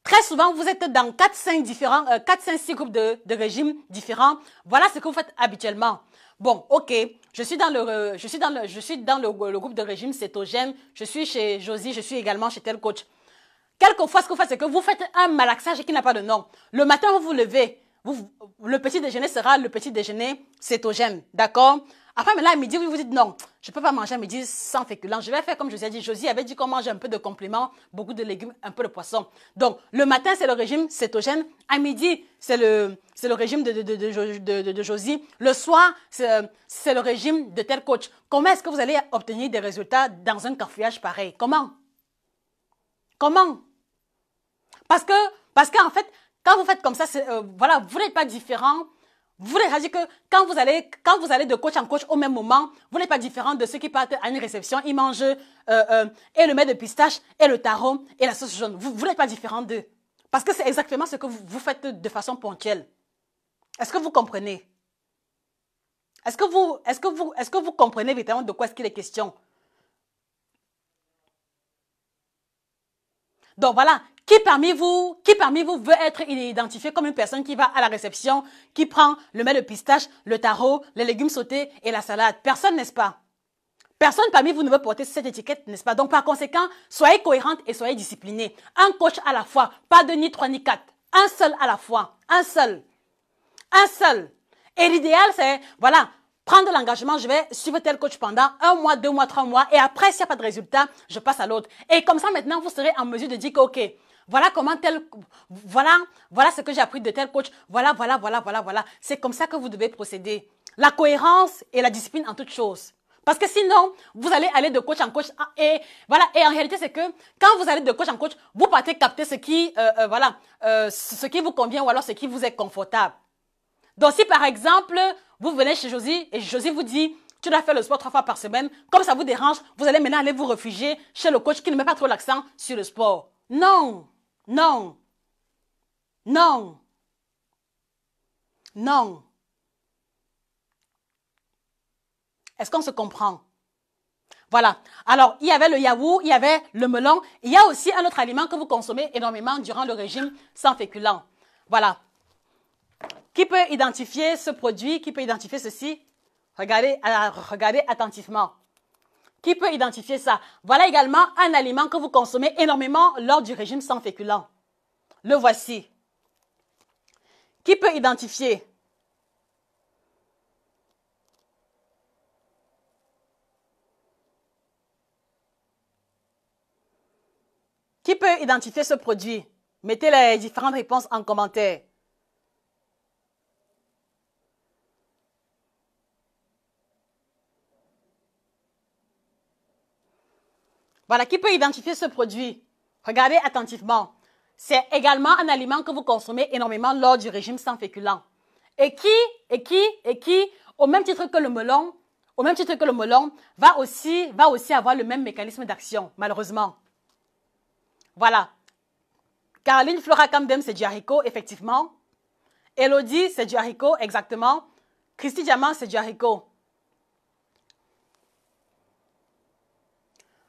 très souvent, vous êtes dans 4-5-6 groupes de régimes différents. Voilà ce que vous faites habituellement. Bon, OK, je suis dans le groupe de régime cétogène. Je suis chez Josie, je suis également chez tel coach. Quelquefois, ce que vous faites, c'est que vous faites un malaxage qui n'a pas de nom. Le matin, vous vous levez. Le petit déjeuner sera le petit déjeuner cétogène, d'accord? Après, maintenant, à midi, vous vous dites non, je ne peux pas manger à midi sans féculents. Je vais faire comme je vous ai dit. Josie avait dit qu'on mange un peu de compléments, beaucoup de légumes, un peu de poisson. Donc, le matin, c'est le régime cétogène. À midi, c'est le régime de Josie. Le soir, c'est le régime de tel coach. Comment est-ce que vous allez obtenir des résultats dans un cafouillage pareil? Comment? Parce qu'en fait, quand vous faites comme ça, voilà, vous n'êtes pas différent. Vous voulez dire que quand vous allez de coach en coach au même moment, vous n'êtes pas différent de ceux qui partent à une réception, ils mangent et le mets de pistache et le taro et la sauce jaune. Vous n'êtes pas différent d'eux. Parce que c'est exactement ce que vous faites de façon ponctuelle. Est-ce que vous comprenez? Est-ce que vous comprenez évidemment de quoi est-ce qu'il est question? Donc voilà, qui parmi vous veut être identifié comme une personne qui va à la réception, qui prend le mets de pistache, le taro, les légumes sautés et la salade? Personne, n'est-ce pas? Personne parmi vous ne veut porter cette étiquette, n'est-ce pas? Donc par conséquent, soyez cohérente et soyez disciplinée. Un coach à la fois, pas deux, ni trois, ni quatre. Un seul à la fois, un seul. Et l'idéal, c'est, voilà, prendre l'engagement, je vais suivre tel coach pendant 1 mois, 2 mois, 3 mois, et après, s'il n'y a pas de résultat, je passe à l'autre. Et comme ça, maintenant, vous serez en mesure de dire que, OK, voilà comment voilà ce que j'ai appris de tel coach, voilà. C'est comme ça que vous devez procéder. La cohérence et la discipline en toutes choses. Parce que sinon, vous allez aller de coach en coach et voilà. Et en réalité, c'est que quand vous allez de coach en coach, vous partez capter ce qui vous convient ou alors ce qui vous est confortable. Donc, si par exemple, vous venez chez Josie et Josie vous dit, tu dois faire le sport 3 fois par semaine, comme ça vous dérange, vous allez maintenant aller vous réfugier chez le coach qui ne met pas trop l'accent sur le sport. Non. Est-ce qu'on se comprend? Voilà. Alors, il y avait le yaourt, il y avait le melon. Il y a aussi un autre aliment que vous consommez énormément durant le régime sans féculents. Voilà. Qui peut identifier ce produit? Qui peut identifier ceci? Regardez attentivement. Qui peut identifier ça? Voilà également un aliment que vous consommez énormément lors du régime sans féculents. Le voici. Qui peut identifier? Qui peut identifier ce produit? Mettez les différentes réponses en commentaire. Voilà, qui peut identifier ce produit? Regardez attentivement. C'est également un aliment que vous consommez énormément lors du régime sans féculents. Et qui, au même titre que le melon, va aussi avoir le même mécanisme d'action, malheureusement. Voilà. Caroline Flora Camden, c'est du haricot, effectivement. Elodie, c'est du haricot, exactement. Christy Diamant, c'est du haricot.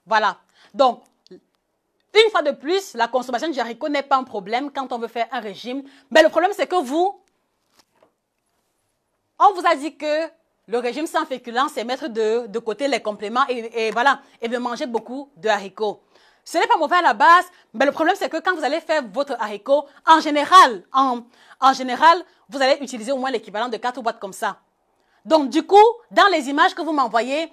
Voilà. Donc, Une fois de plus, la consommation du haricot n'est pas un problème quand on veut faire un régime. Mais le problème, c'est que on vous a dit que le régime sans féculents, c'est mettre de côté les compléments et voilà, et de manger beaucoup de haricots. Ce n'est pas mauvais à la base, mais le problème, c'est que quand vous allez faire votre haricot, en général, vous allez utiliser au moins l'équivalent de 4 boîtes comme ça. Donc, du coup, dans les images que vous m'envoyez,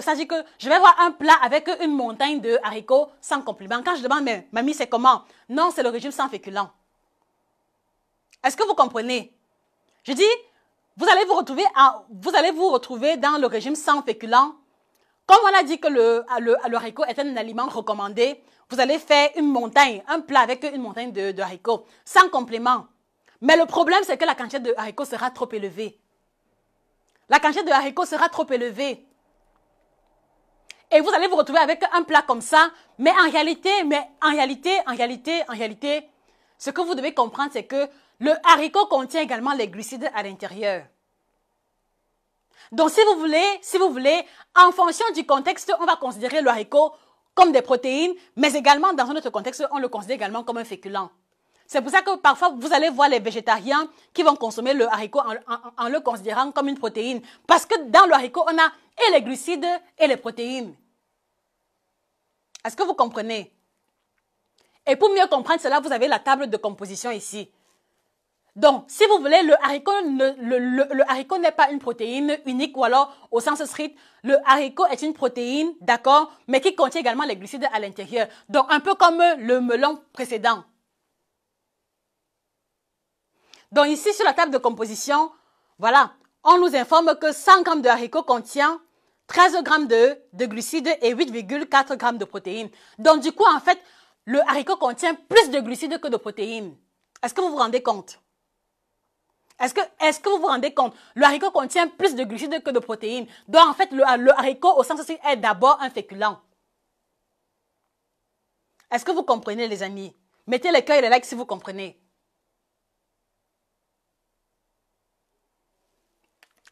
ça dit que je vais voir un plat avec une montagne de haricots sans compléments. Quand je demande, mais mamie, c'est comment? Non, c'est le régime sans féculents. Est-ce que vous comprenez? Je dis, vous allez vous retrouver dans le régime sans féculents. Comme on a dit que le haricot est un aliment recommandé, vous allez faire une montagne, un plat avec une montagne de haricots, sans complément. Mais le problème, c'est que la quantité de haricots sera trop élevée. La quantité de haricots sera trop élevée. Et vous allez vous retrouver avec un plat comme ça, mais en réalité, ce que vous devez comprendre, c'est que le haricot contient également les glucides à l'intérieur. Donc, si vous voulez, en fonction du contexte, on va considérer le haricot comme des protéines, mais également, dans un autre contexte, on le considère également comme un féculent. C'est pour ça que parfois, vous allez voir les végétariens qui vont consommer le haricot en le considérant comme une protéine. Parce que dans le haricot, on a et les glucides et les protéines. Est-ce que vous comprenez? Et pour mieux comprendre cela, vous avez la table de composition ici. Donc, si vous voulez, le haricot n'est pas une protéine unique ou alors au sens strict, le haricot est une protéine, d'accord, mais qui contient également les glucides à l'intérieur. Donc, un peu comme le melon précédent. Donc, ici, sur la table de composition, voilà, on nous informe que 100 g de haricot contient 13 g de glucides et 8,4 g de protéines. Donc, du coup, en fait, le haricot contient plus de glucides que de protéines. Est-ce que vous vous rendez compte? Est-ce que vous vous rendez compte? Le haricot contient plus de glucides que de protéines. Donc, en fait, le haricot, au sens strict, est d'abord un féculent. Est-ce que vous comprenez, les amis? Mettez les cœurs et les likes si vous comprenez.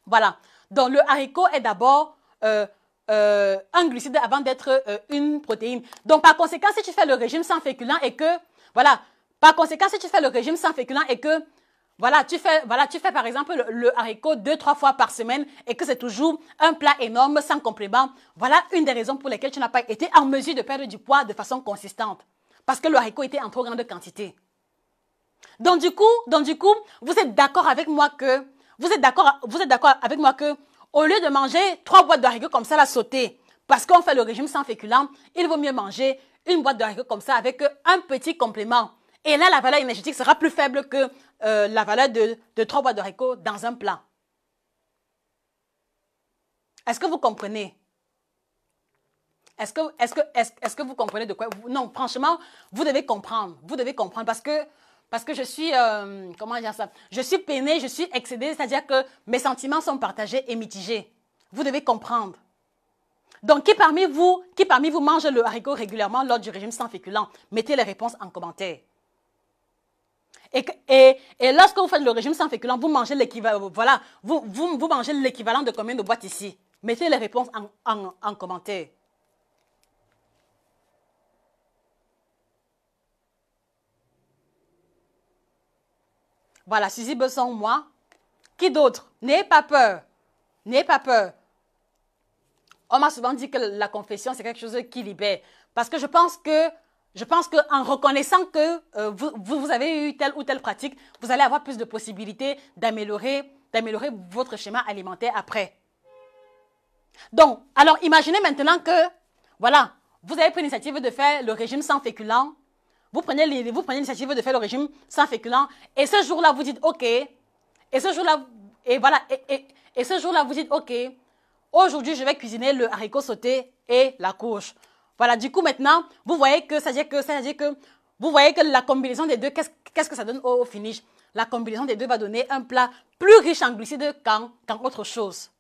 Voilà. Donc, le haricot est d'abord un glucide avant d'être une protéine. Donc, par conséquent, si tu fais le régime sans féculents et que, voilà, par conséquent, si tu fais le régime sans féculents et que, voilà, tu fais par exemple le haricot 2-3 fois par semaine et que c'est toujours un plat énorme sans complément. Voilà une des raisons pour lesquelles tu n'as pas été en mesure de perdre du poids de façon consistante. Parce que le haricot était en trop grande quantité. Donc du coup, vous êtes d'accord avec moi que, au lieu de manger 3 boîtes de haricots comme ça, la sauter, parce qu'on fait le régime sans féculents, il vaut mieux manger une boîte de haricots comme ça avec un petit complément. Et là, la valeur énergétique sera plus faible que la valeur de 3 boîtes de haricots dans un plat. Est-ce que vous comprenez? Est-ce que vous comprenez de quoi? Non, franchement, vous devez comprendre. Vous devez comprendre parce que je suis, comment dire ça? Je suis peinée, je suis excédée, c'est-à-dire que mes sentiments sont partagés et mitigés. Vous devez comprendre. Donc, qui parmi vous mange le haricot régulièrement lors du régime sans féculents? Mettez les réponses en commentaire. Et lorsque vous faites le régime sans féculents, vous mangez l'équivalent, voilà, vous mangez l'équivalent de combien de boîtes ici? Mettez les réponses en commentaire. Voilà, Suzy Besson, moi. Qui d'autre? N'ayez pas peur. N'ayez pas peur. On m'a souvent dit que la confession, c'est quelque chose qui libère. Parce que je pense qu'en reconnaissant que vous avez eu telle ou telle pratique, vous allez avoir plus de possibilités d'améliorer votre schéma alimentaire après. Donc, alors imaginez maintenant que, voilà, vous avez pris l'initiative de faire le régime sans féculents. Vous prenez l'initiative de faire le régime sans féculents. Et ce jour-là, vous dites, OK. Et ce jour-là, ce jour-là, vous dites, OK. Aujourd'hui, je vais cuisiner le haricot sauté et la courge. Voilà, du coup, maintenant, vous voyez que, vous voyez que la combinaison des deux, qu'est-ce que ça donne au finish? La combinaison des deux va donner un plat plus riche en glucides qu'en autre chose.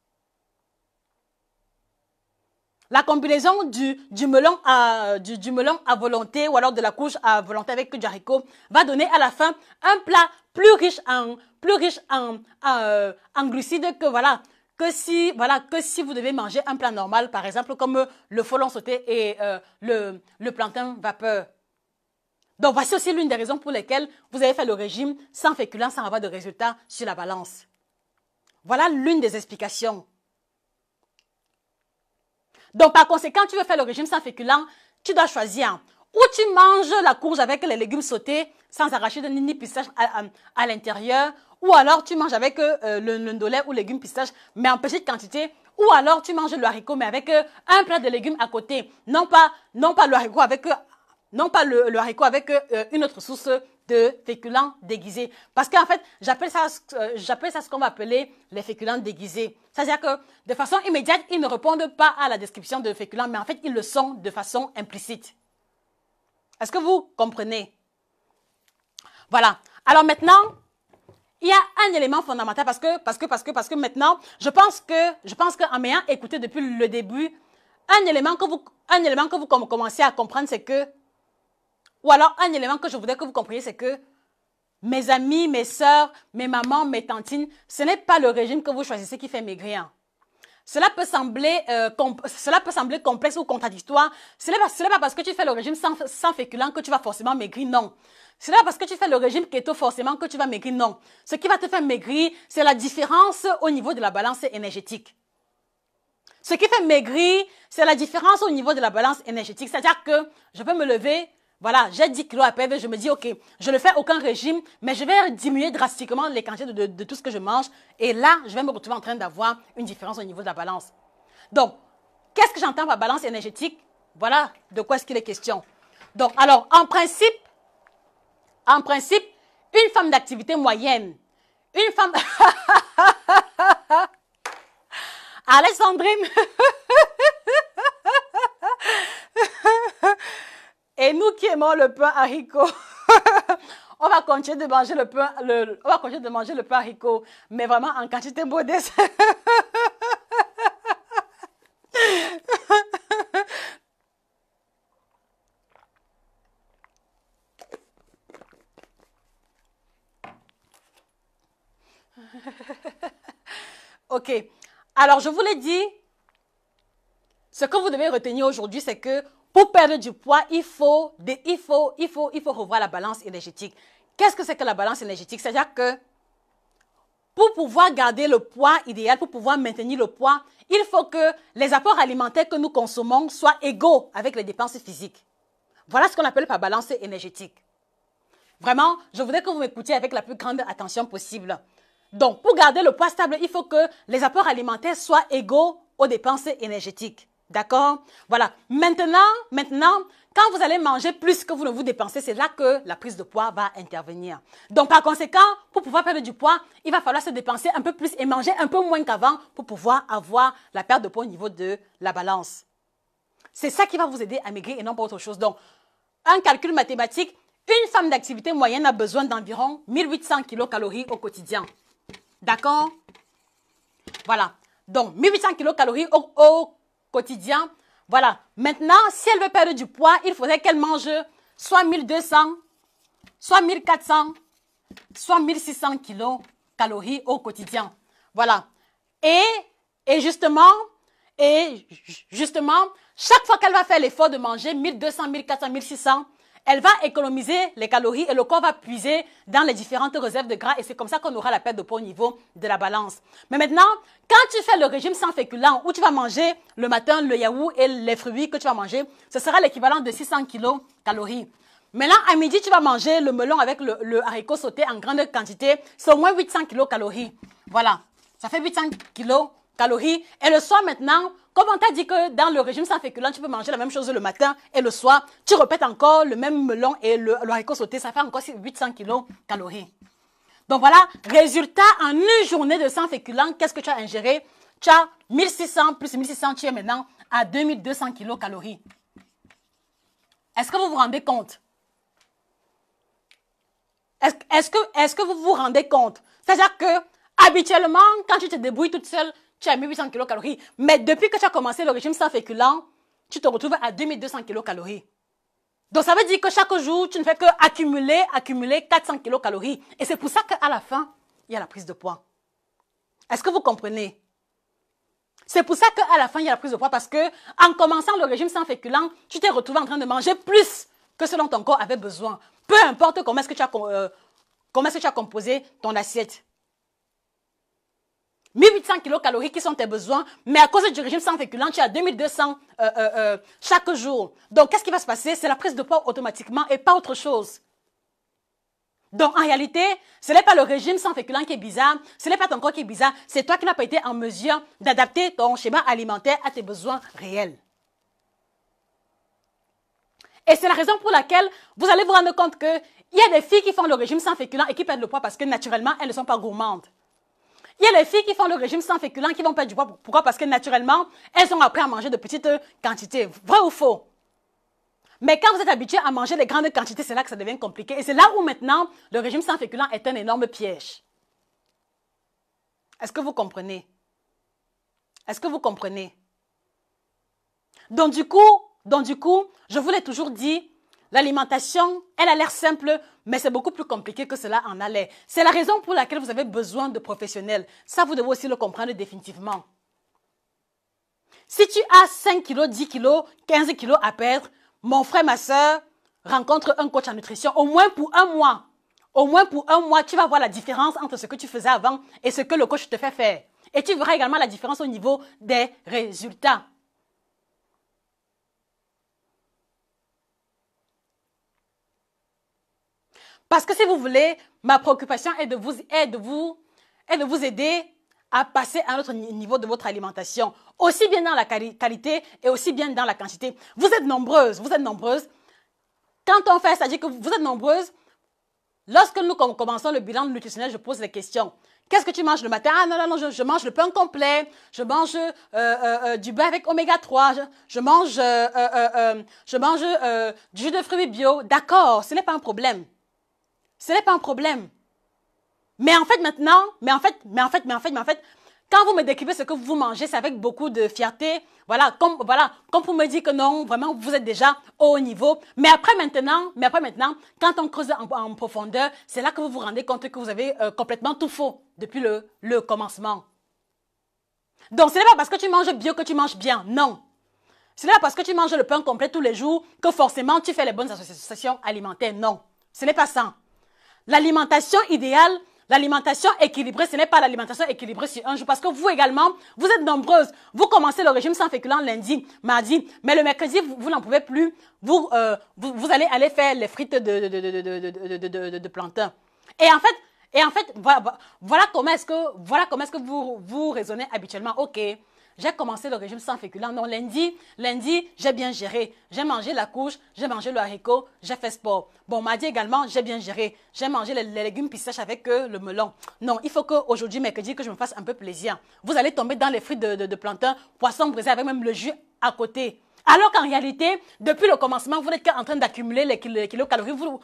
La combinaison du melon à volonté ou alors de la courge à volonté avec du haricot va donner à la fin un plat plus riche en glucides que si vous devez manger un plat normal, par exemple comme le frelon sauté et le plantain vapeur. Donc, voici aussi l'une des raisons pour lesquelles vous avez fait le régime sans féculents, sans avoir de résultats sur la balance. Voilà l'une des explications. Donc, par conséquent, tu veux faire le régime sans féculents, tu dois choisir. Ou tu manges la courge avec les légumes sautés, sans arracher de ni pistache à l'intérieur, ou alors tu manges avec le ndolé ou légumes pistaches, mais en petite quantité, ou alors tu manges le haricot, mais avec un plat de légumes à côté. Non pas le haricot avec, le haricot avec une autre source de féculents déguisés. Parce qu'en fait, j'appelle ça ce qu'on va appeler les féculents déguisés. C'est-à-dire que de façon immédiate, ils ne répondent pas à la description de féculents, mais en fait, ils le sont de façon implicite. Est-ce que vous comprenez? Voilà. Alors maintenant, il y a un élément fondamental parce que maintenant, je pense qu'en m'ayant écouté depuis le début, un élément que vous commencez à comprendre, c'est que, ou alors un élément que je voudrais que vous compreniez, c'est que mes amis, mes sœurs, mes mamans, mes tantines, ce n'est pas le régime que vous choisissez qui fait maigrir. Cela peut sembler complexe ou contradictoire. Ce n'est pas parce que tu fais le régime sans féculents que tu vas forcément maigrir, non. Ce n'est pas parce que tu fais le régime keto forcément que tu vas maigrir, non. Ce qui va te faire maigrir, c'est la différence au niveau de la balance énergétique. Ce qui fait maigrir, c'est la différence au niveau de la balance énergétique. C'est-à-dire que je peux me lever, voilà, j'ai 10 kilos à perdre, je me dis, ok, je ne fais aucun régime, mais je vais diminuer drastiquement les quantités de tout ce que je mange. Et là, je vais me retrouver en train d'avoir une différence au niveau de la balance. Donc, qu'est-ce que j'entends par balance énergétique? Voilà de quoi est-ce qu'il est question. Donc, alors, en principe, une femme d'activité moyenne, une femme... Alexandrine et nous qui aimons le pain haricot, on va continuer de manger le pain haricot, mais vraiment en quantité modeste. Ok. Alors, je vous l'ai dit, ce que vous devez retenir aujourd'hui, c'est que pour perdre du poids, il faut revoir la balance énergétique. Qu'est-ce que c'est que la balance énergétique? C'est-à-dire que pour pouvoir garder le poids idéal, pour pouvoir maintenir le poids, il faut que les apports alimentaires que nous consommons soient égaux avec les dépenses physiques. Voilà ce qu'on appelle par balance énergétique. Vraiment, je voudrais que vous m'écoutiez avec la plus grande attention possible. Donc, pour garder le poids stable, il faut que les apports alimentaires soient égaux aux dépenses énergétiques. D'accord? Voilà. Maintenant, quand vous allez manger plus que vous ne vous dépensez, c'est là que la prise de poids va intervenir. Donc, par conséquent, pour pouvoir perdre du poids, il va falloir se dépenser un peu plus et manger un peu moins qu'avant pour pouvoir avoir la perte de poids au niveau de la balance. C'est ça qui va vous aider à maigrir et non pas autre chose. Donc, un calcul mathématique, une femme d'activité moyenne a besoin d'environ 1800 kilocalories au quotidien. D'accord? Voilà. Donc, 1800 kilocalories au quotidien. Voilà. Maintenant, si elle veut perdre du poids, il faudrait qu'elle mange soit 1200, soit 1400, soit 1600 kilocalories au quotidien. Voilà. Et justement, chaque fois qu'elle va faire l'effort de manger 1200, 1400, 1600, elle va économiser les calories et le corps va puiser dans les différentes réserves de gras et c'est comme ça qu'on aura la perte de poids au niveau de la balance. Mais maintenant, quand tu fais le régime sans féculents où tu vas manger le matin le yaourt et les fruits que tu vas manger, ce sera l'équivalent de 600 kilocalories. Maintenant, à midi, tu vas manger le melon avec le haricot sauté en grande quantité, c'est au moins 800 kilocalories. Voilà, ça fait 800 kilocalories. Et le soir maintenant, comme on t'a dit que dans le régime sans féculents, tu peux manger la même chose le matin et le soir, tu répètes encore le même melon et le haricot sauté, ça fait encore 800 kilocalories. Donc voilà, résultat, en une journée de sans féculents, qu'est-ce que tu as ingéré? Tu as 1600 plus 1600, tu es maintenant à 2200 kilocalories. Est-ce que vous vous rendez compte? Est-ce que vous vous rendez compte? C'est-à-dire que habituellement, quand tu te débrouilles toute seule, tu as 1800 kilocalories. Mais depuis que tu as commencé le régime sans féculents, tu te retrouves à 2200 kilocalories. Donc ça veut dire que chaque jour, tu ne fais que accumuler 400 kilocalories. Et c'est pour ça qu'à la fin, il y a la prise de poids. Est-ce que vous comprenez? C'est pour ça qu'à la fin, il y a la prise de poids parce que en commençant le régime sans féculents, tu t'es retrouvé en train de manger plus que ce dont ton corps avait besoin. Peu importe comment est-ce que tu as composé ton assiette. 1800 kilocalories qui sont tes besoins, mais à cause du régime sans féculent, tu as 2200 chaque jour. Donc, qu'est-ce qui va se passer? C'est la prise de poids automatiquement et pas autre chose. Donc, en réalité, ce n'est pas le régime sans féculent qui est bizarre, ce n'est pas ton corps qui est bizarre, c'est toi qui n'as pas été en mesure d'adapter ton schéma alimentaire à tes besoins réels. Et c'est la raison pour laquelle vous allez vous rendre compte qu'il y a des filles qui font le régime sans féculent et qui perdent le poids parce que naturellement, elles ne sont pas gourmandes. Il y a les filles qui font le régime sans féculents qui vont perdre du poids. Pourquoi? Parce que naturellement, elles ont appris à manger de petites quantités. Vrai ou faux? Mais quand vous êtes habitué à manger de grandes quantités, c'est là que ça devient compliqué. Et c'est là où maintenant, le régime sans féculents est un énorme piège. Est-ce que vous comprenez? Est-ce que vous comprenez? Donc du coup, je vous l'ai toujours dit, l'alimentation, elle a l'air simple, mais c'est beaucoup plus compliqué que cela en a l'air. C'est la raison pour laquelle vous avez besoin de professionnels. Ça, vous devez aussi le comprendre définitivement. Si tu as 5 kilos, 10 kilos, 15 kilos à perdre, mon frère, ma soeur, rencontre un coach en nutrition, au moins pour un mois. Au moins pour un mois, tu vas voir la différence entre ce que tu faisais avant et ce que le coach te fait faire. Et tu verras également la différence au niveau des résultats. Parce que si vous voulez, ma préoccupation est de vous aider à passer à un autre niveau de votre alimentation. Aussi bien dans la qualité et aussi bien dans la quantité. Vous êtes nombreuses, vous êtes nombreuses. Quand on fait, c'est-à-dire que vous êtes nombreuses, lorsque nous commençons le bilan nutritionnel, je pose les questions. Qu'est-ce que tu manges le matin? Ah non, je mange le pain complet, je mange du beurre avec oméga 3, je mange du jus de fruits bio. D'accord, ce n'est pas un problème. Ce n'est pas un problème. Mais en fait, maintenant, quand vous me décrivez ce que vous mangez, c'est avec beaucoup de fierté. Voilà, comme pour me dire que non, vraiment, vous êtes déjà au haut niveau. Mais après maintenant, quand on creuse en profondeur, c'est là que vous vous rendez compte que vous avez complètement tout faux depuis le commencement. Donc, ce n'est pas parce que tu manges bio que tu manges bien. Non. Ce n'est pas parce que tu manges le pain complet tous les jours que forcément tu fais les bonnes associations alimentaires. Non. Ce n'est pas ça. L'alimentation idéale, l'alimentation équilibrée, ce n'est pas l'alimentation équilibrée sur un jour. Parce que vous également, vous êtes nombreuses. Vous commencez le régime sans féculents lundi, mardi. Mais le mercredi, vous n'en pouvez plus. Vous allez faire les frites de plantain. Et en fait, voilà comment est-ce que vous raisonnez habituellement. Ok. J'ai commencé le régime sans féculents. Non, lundi, j'ai bien géré. J'ai mangé la couche, j'ai mangé le haricot, j'ai fait sport. Bon, mardi également, j'ai bien géré. J'ai mangé les légumes pissages avec le melon. Non, il faut qu'aujourd'hui, mercredi, que je me fasse un peu plaisir. Vous allez tomber dans les frites de plantain, poisson braisé avec même le jus à côté. Alors qu'en réalité, depuis le commencement, vous n'êtes qu'en train d'accumuler les kilocalories. Vous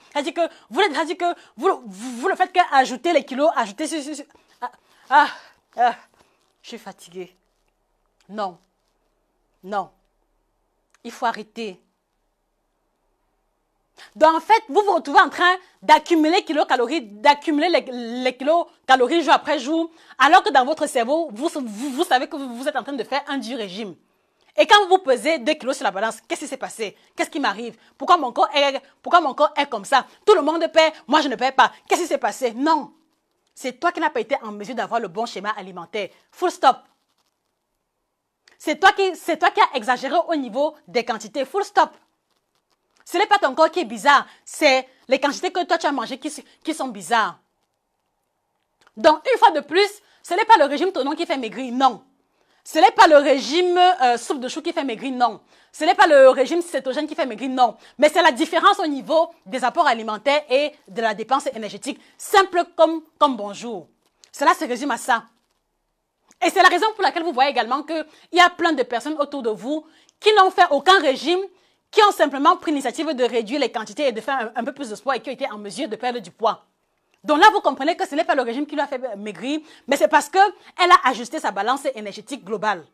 ne faites qu'ajouter les kilos, ajouter... je suis fatiguée. Non. Non. Il faut arrêter. Donc, en fait, vous vous retrouvez en train d'accumuler kilocalories, d'accumuler les kilocalories jour après jour, alors que dans votre cerveau, vous savez que vous êtes en train de faire un dur régime. Et quand vous pesez 2 kilos sur la balance, qu'est-ce qui s'est passé? Qu'est-ce qui m'arrive? Pourquoi mon corps est comme ça? Tout le monde paie, moi je ne paie pas. Qu'est-ce qui s'est passé? Non. C'est toi qui n'as pas été en mesure d'avoir le bon schéma alimentaire. Full stop. C'est toi qui as exagéré au niveau des quantités. Full stop. Ce n'est pas ton corps qui est bizarre. C'est les quantités que toi tu as mangées qui sont bizarres. Donc, une fois de plus, ce n'est pas le régime Tonon qui fait maigrir, non. Ce n'est pas le régime soupe de chou qui fait maigrir, non. Ce n'est pas le régime cétogène qui fait maigrir, non. Mais c'est la différence au niveau des apports alimentaires et de la dépense énergétique. Simple comme bonjour. Cela se résume à ça. Et c'est la raison pour laquelle vous voyez également qu'il y a plein de personnes autour de vous qui n'ont fait aucun régime, qui ont simplement pris l'initiative de réduire les quantités et de faire un peu plus de sport et qui ont été en mesure de perdre du poids. Donc là, vous comprenez que ce n'est pas le régime qui lui a fait maigrir, mais c'est parce qu'elle a ajusté sa balance énergétique globale.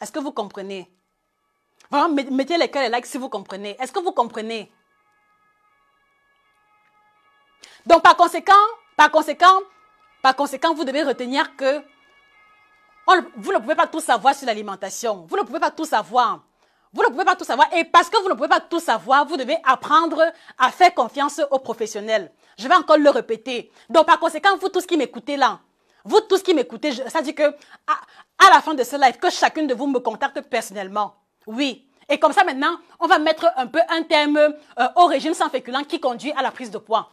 Est-ce que vous comprenez? Vraiment, mettez les cœurs et likes si vous comprenez. Est-ce que vous comprenez? Donc par conséquent, vous devez retenir que vous ne pouvez pas tout savoir sur l'alimentation. Vous ne pouvez pas tout savoir. Vous ne pouvez pas tout savoir. Et parce que vous ne pouvez pas tout savoir, vous devez apprendre à faire confiance aux professionnels. Je vais encore le répéter. Donc, par conséquent, vous tous qui m'écoutez là, vous tous qui m'écoutez, ça dit que à la fin de ce live, que chacune de vous me contacte personnellement. Oui. Et comme ça, maintenant, on va mettre un peu un terme au régime sans féculent qui conduit à la prise de poids.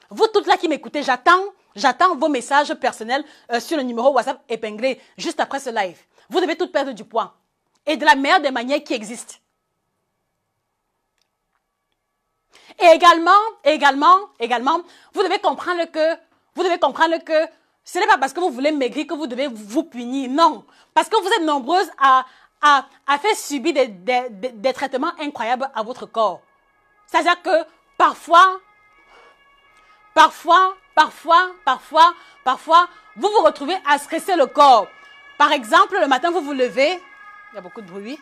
Vous toutes là qui m'écoutez, j'attends vos messages personnels sur le numéro WhatsApp épinglé juste après ce live. Vous devez toutes perdre du poids. Et de la meilleure des manières qui existent. Et également, vous devez comprendre que ce n'est pas parce que vous voulez maigrir que vous devez vous punir. Non. Parce que vous êtes nombreuses à faire subir des traitements incroyables à votre corps. C'est-à-dire que parfois, vous vous retrouvez à stresser le corps. Par exemple, le matin, vous vous levez. Il y a beaucoup de bruit.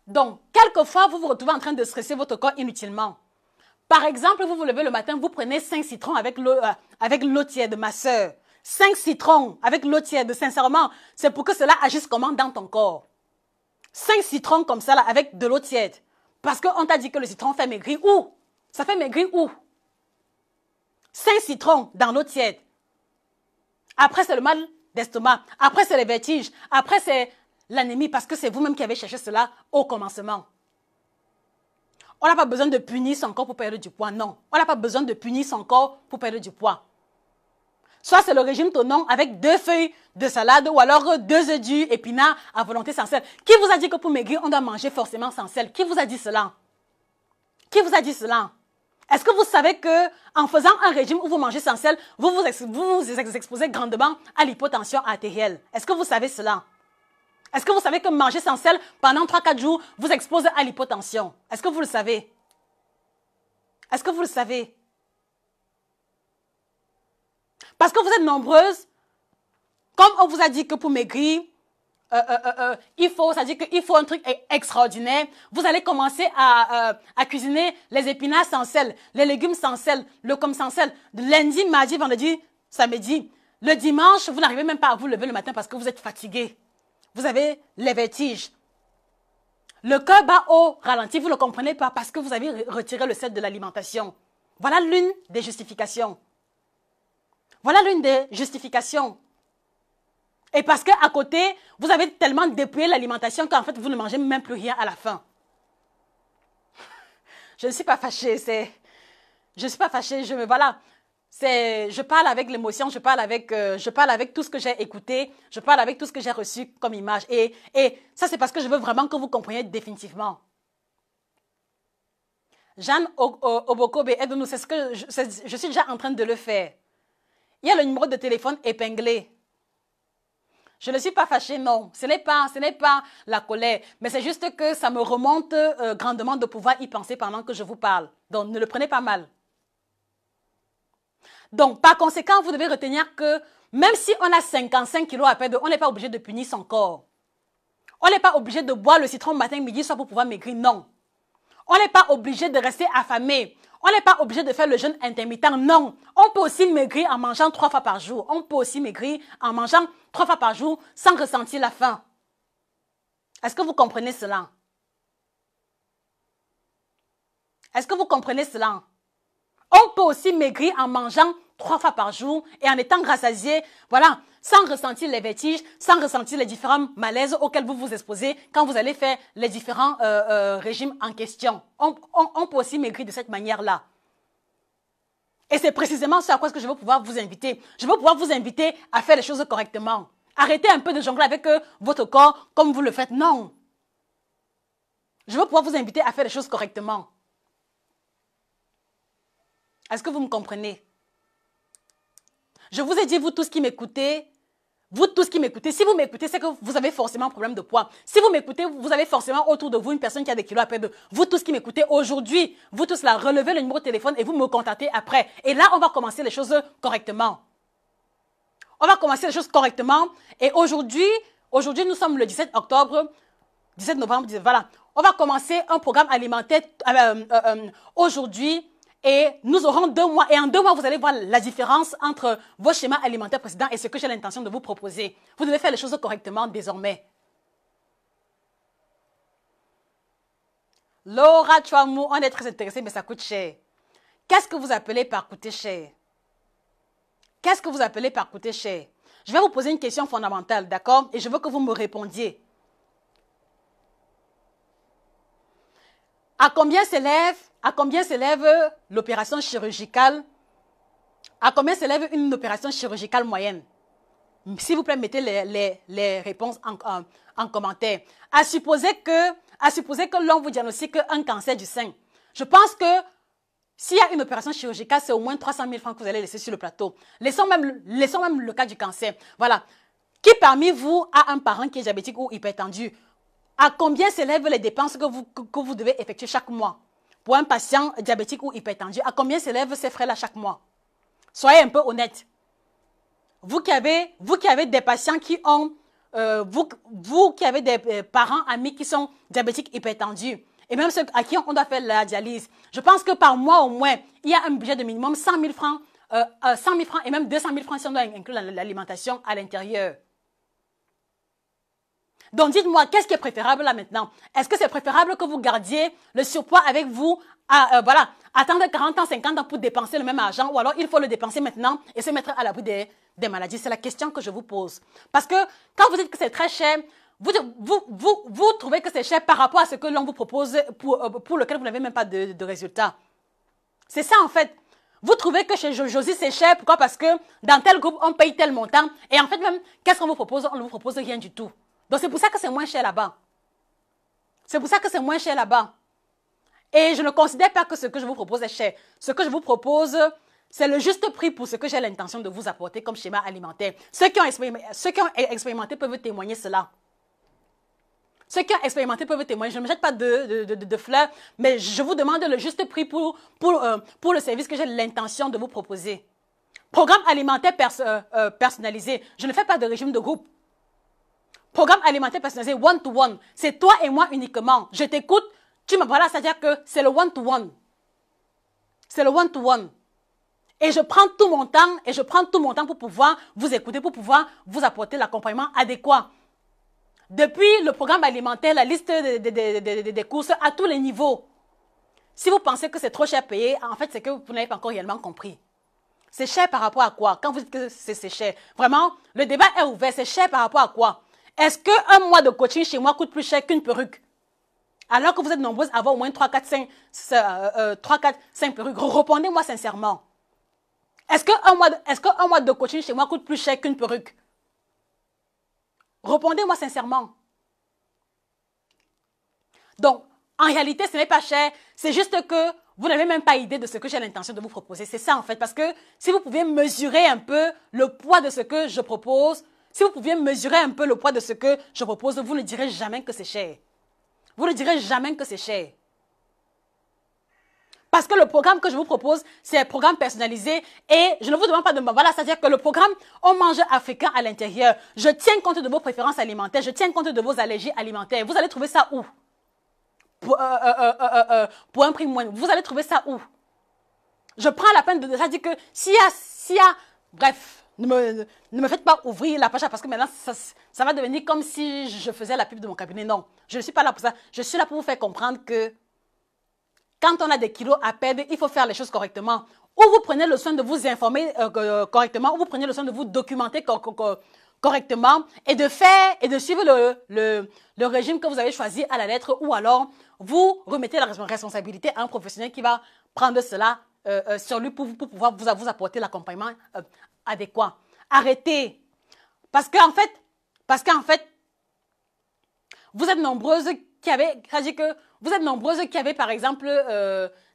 Donc, quelquefois, vous vous retrouvez en train de stresser votre corps inutilement. Par exemple, vous vous levez le matin, vous prenez 5 citrons avec l'eau tiède, ma soeur. 5 citrons avec l'eau tiède, sincèrement, c'est pour que cela agisse comment dans ton corps. 5 citrons comme ça, là, avec de l'eau tiède. Parce qu'on t'a dit que le citron fait maigrir où? Ça fait maigrir où? 5 citrons dans l'eau tiède. Après, c'est le mal d'estomac. Après, c'est les vertiges. Après, c'est l'anémie parce que c'est vous-même qui avez cherché cela au commencement. On n'a pas besoin de punir son corps pour perdre du poids, non. On n'a pas besoin de punir son corps pour perdre du poids. Soit c'est le régime Tonon avec 2 feuilles de salade ou alors 2 œufs durs épinards à volonté sans sel. Qui vous a dit que pour maigrir, on doit manger forcément sans sel? Qui vous a dit cela? Qui vous a dit cela? Est-ce que vous savez que en faisant un régime où vous mangez sans sel, vous vous exposez grandement à l'hypotension artérielle? Est-ce que vous savez cela? Est-ce que vous savez que manger sans sel pendant 3-4 jours vous expose à l'hypotension? Est-ce que vous le savez? Est-ce que vous le savez? Parce que vous êtes nombreuses, comme on vous a dit que pour maigrir, il faut un truc extraordinaire. Vous allez commencer à cuisiner les épinards sans sel, les légumes sans sel, le com sans sel, lundi, mardi, vendredi, samedi. Le dimanche, vous n'arrivez même pas à vous lever le matin parce que vous êtes fatigué. Vous avez les vertiges. Le cœur bat au ralenti, vous ne le comprenez pas parce que vous avez retiré le sel de l'alimentation. Voilà l'une des justifications. Voilà l'une des justifications. Et parce qu'à côté, vous avez tellement dépouillé l'alimentation qu'en fait, vous ne mangez même plus rien à la fin. Je ne suis pas fâchée, voilà. Je parle avec l'émotion, je parle avec tout ce que j'ai écouté, je parle avec tout ce que j'ai reçu comme image. Et ça, c'est parce que je veux vraiment que vous compreniez définitivement. Jeanne Obokobe, aide-nous, c'est ce que je suis déjà en train de le faire. Il y a le numéro de téléphone épinglé. Je ne suis pas fâchée, non. Ce n'est pas la colère. Mais c'est juste que ça me remonte grandement de pouvoir y penser pendant que je vous parle. Donc, ne le prenez pas mal. Donc, par conséquent, vous devez retenir que même si on a 55 kilos à perdre, on n'est pas obligé de punir son corps. On n'est pas obligé de boire le citron matin, midi, soir pour pouvoir maigrir, non. On n'est pas obligé de rester affamé. On n'est pas obligé de faire le jeûne intermittent, non. On peut aussi maigrir en mangeant 3 fois par jour. On peut aussi maigrir en mangeant 3 fois par jour sans ressentir la faim. Est-ce que vous comprenez cela? Est-ce que vous comprenez cela? On peut aussi maigrir en mangeant 3 fois par jour et en étant rassasié, voilà, sans ressentir les vertiges, sans ressentir les différents malaises auxquels vous vous exposez quand vous allez faire les différents régimes en question. On peut aussi maigrir de cette manière-là. Et c'est précisément ce à quoi je veux pouvoir vous inviter. Je veux pouvoir vous inviter à faire les choses correctement. Arrêtez un peu de jongler avec votre corps comme vous le faites. Non. Je veux pouvoir vous inviter à faire les choses correctement. Est-ce que vous me comprenez? Je vous ai dit, vous tous qui m'écoutez, si vous m'écoutez, c'est que vous avez forcément un problème de poids. Si vous m'écoutez, vous avez forcément autour de vous une personne qui a des kilos à perdre. Vous tous qui m'écoutez aujourd'hui, vous tous là, relevez le numéro de téléphone et vous me contactez après. Et là, on va commencer les choses correctement. On va commencer les choses correctement. Et aujourd'hui, nous sommes le 17 octobre, 17 novembre, voilà. On va commencer un programme alimentaire aujourd'hui. Et nous aurons 2 mois. Et en 2 mois, vous allez voir la différence entre vos schémas alimentaires précédents et ce que j'ai l'intention de vous proposer. Vous devez faire les choses correctement désormais. Laura Chouamou, on est très intéressé, mais ça coûte cher. Qu'est-ce que vous appelez par coûter cher? Qu'est-ce que vous appelez par coûter cher? Je vais vous poser une question fondamentale, d'accord? Et je veux que vous me répondiez. À combien s'élève l'opération chirurgicale? À combien s'élève une opération chirurgicale moyenne? S'il vous plaît, mettez les réponses en commentaire. À supposer que l'on vous diagnostique un cancer du sein. Je pense que s'il y a une opération chirurgicale, c'est au moins 300 000 francs que vous allez laisser sur le plateau. Laissons même le cas du cancer. Voilà. Qui parmi vous a un parent qui est diabétique ou hypertendu? À combien s'élèvent les dépenses que vous devez effectuer chaque mois? Pour un patient diabétique ou hypertendu, à combien s'élèvent ces frais-là chaque mois? Soyez un peu honnête. Vous qui avez des patients qui ont, vous qui avez des parents, amis qui sont diabétiques hypertendus, et même ceux à qui on doit faire la dialyse, je pense que par mois au moins, il y a un budget de minimum 100 000 francs, 100 000 francs et même 200 000 francs si on doit inclure l'alimentation à l'intérieur. Donc dites-moi, qu'est-ce qui est préférable là maintenant? Est-ce que c'est préférable que vous gardiez le surpoids avec vous, voilà, attendre 40 ans, 50 ans pour dépenser le même argent, ou alors il faut le dépenser maintenant et se mettre à l'abri des maladies? C'est la question que je vous pose. Parce que quand vous dites que c'est très cher, vous trouvez que c'est cher par rapport à ce que l'on vous propose pour lequel vous n'avez même pas de résultat. C'est ça en fait. Vous trouvez que chez Josie c'est cher, pourquoi? Parce que dans tel groupe on paye tel montant et en fait même, qu'est-ce qu'on vous propose? On ne vous propose rien du tout. Donc c'est pour ça que c'est moins cher là-bas. C'est pour ça que c'est moins cher là-bas. Et je ne considère pas que ce que je vous propose est cher. Ce que je vous propose, c'est le juste prix pour ce que j'ai l'intention de vous apporter comme schéma alimentaire. Ceux qui ont expérimenté peuvent témoigner cela. Ceux qui ont expérimenté peuvent témoigner. Je ne me jette pas de fleurs, mais je vous demande le juste prix pour le service que j'ai l'intention de vous proposer. Programme alimentaire personnalisé. Je ne fais pas de régime de groupe. Programme alimentaire personnalisé one-to-one. C'est toi et moi uniquement. Je t'écoute, tu me voilà, c'est-à-dire que c'est le one-to-one. C'est le one-to-one. Et je prends tout mon temps, pour pouvoir vous écouter, pour pouvoir vous apporter l'accompagnement adéquat. Depuis le programme alimentaire, la liste des courses à tous les niveaux. Si vous pensez que c'est trop cher payé, en fait, c'est que vous n'avez pas encore réellement compris. C'est cher par rapport à quoi? Quand vous dites que c'est cher, vraiment, le débat est ouvert. C'est cher par rapport à quoi? Est-ce qu'un mois de coaching chez moi coûte plus cher qu'une perruque? Alors que vous êtes nombreuses à avoir au moins 3, 4, 5 perruques. Répondez-moi sincèrement. Est-ce qu'un mois de coaching chez moi coûte plus cher qu'une perruque? Répondez-moi sincèrement. Donc, en réalité, ce n'est pas cher. C'est juste que vous n'avez même pas idée de ce que j'ai l'intention de vous proposer. C'est ça en fait. Parce que si vous pouviez mesurer un peu le poids de ce que je propose, si vous pouviez mesurer un peu le poids de ce que je propose, vous ne direz jamais que c'est cher. Vous ne direz jamais que c'est cher. Parce que le programme que je vous propose, c'est un programme personnalisé et je ne vous demande pas de me... Voilà, c'est-à-dire que le programme, on mange africain à l'intérieur. Je tiens compte de vos préférences alimentaires, je tiens compte de vos allergies alimentaires. Vous allez trouver ça où? Pour un prix moindre. Vous allez trouver ça où? Je prends la peine de... C'est-à-dire que s'il y a... Bref... Ne me faites pas ouvrir la page parce que maintenant, ça va devenir comme si je faisais la pub de mon cabinet. Non, je ne suis pas là pour ça. Je suis là pour vous faire comprendre que quand on a des kilos à perdre, il faut faire les choses correctement. Ou vous prenez le soin de vous informer correctement, ou vous prenez le soin de vous documenter correctement et de faire et de suivre le régime que vous avez choisi à la lettre, ou alors vous remettez la responsabilité à un professionnel qui va prendre cela sur lui pour pouvoir vous apporter l'accompagnement adéquat. Arrêtez. Parce qu'en fait, vous êtes nombreuses qui avaient, par exemple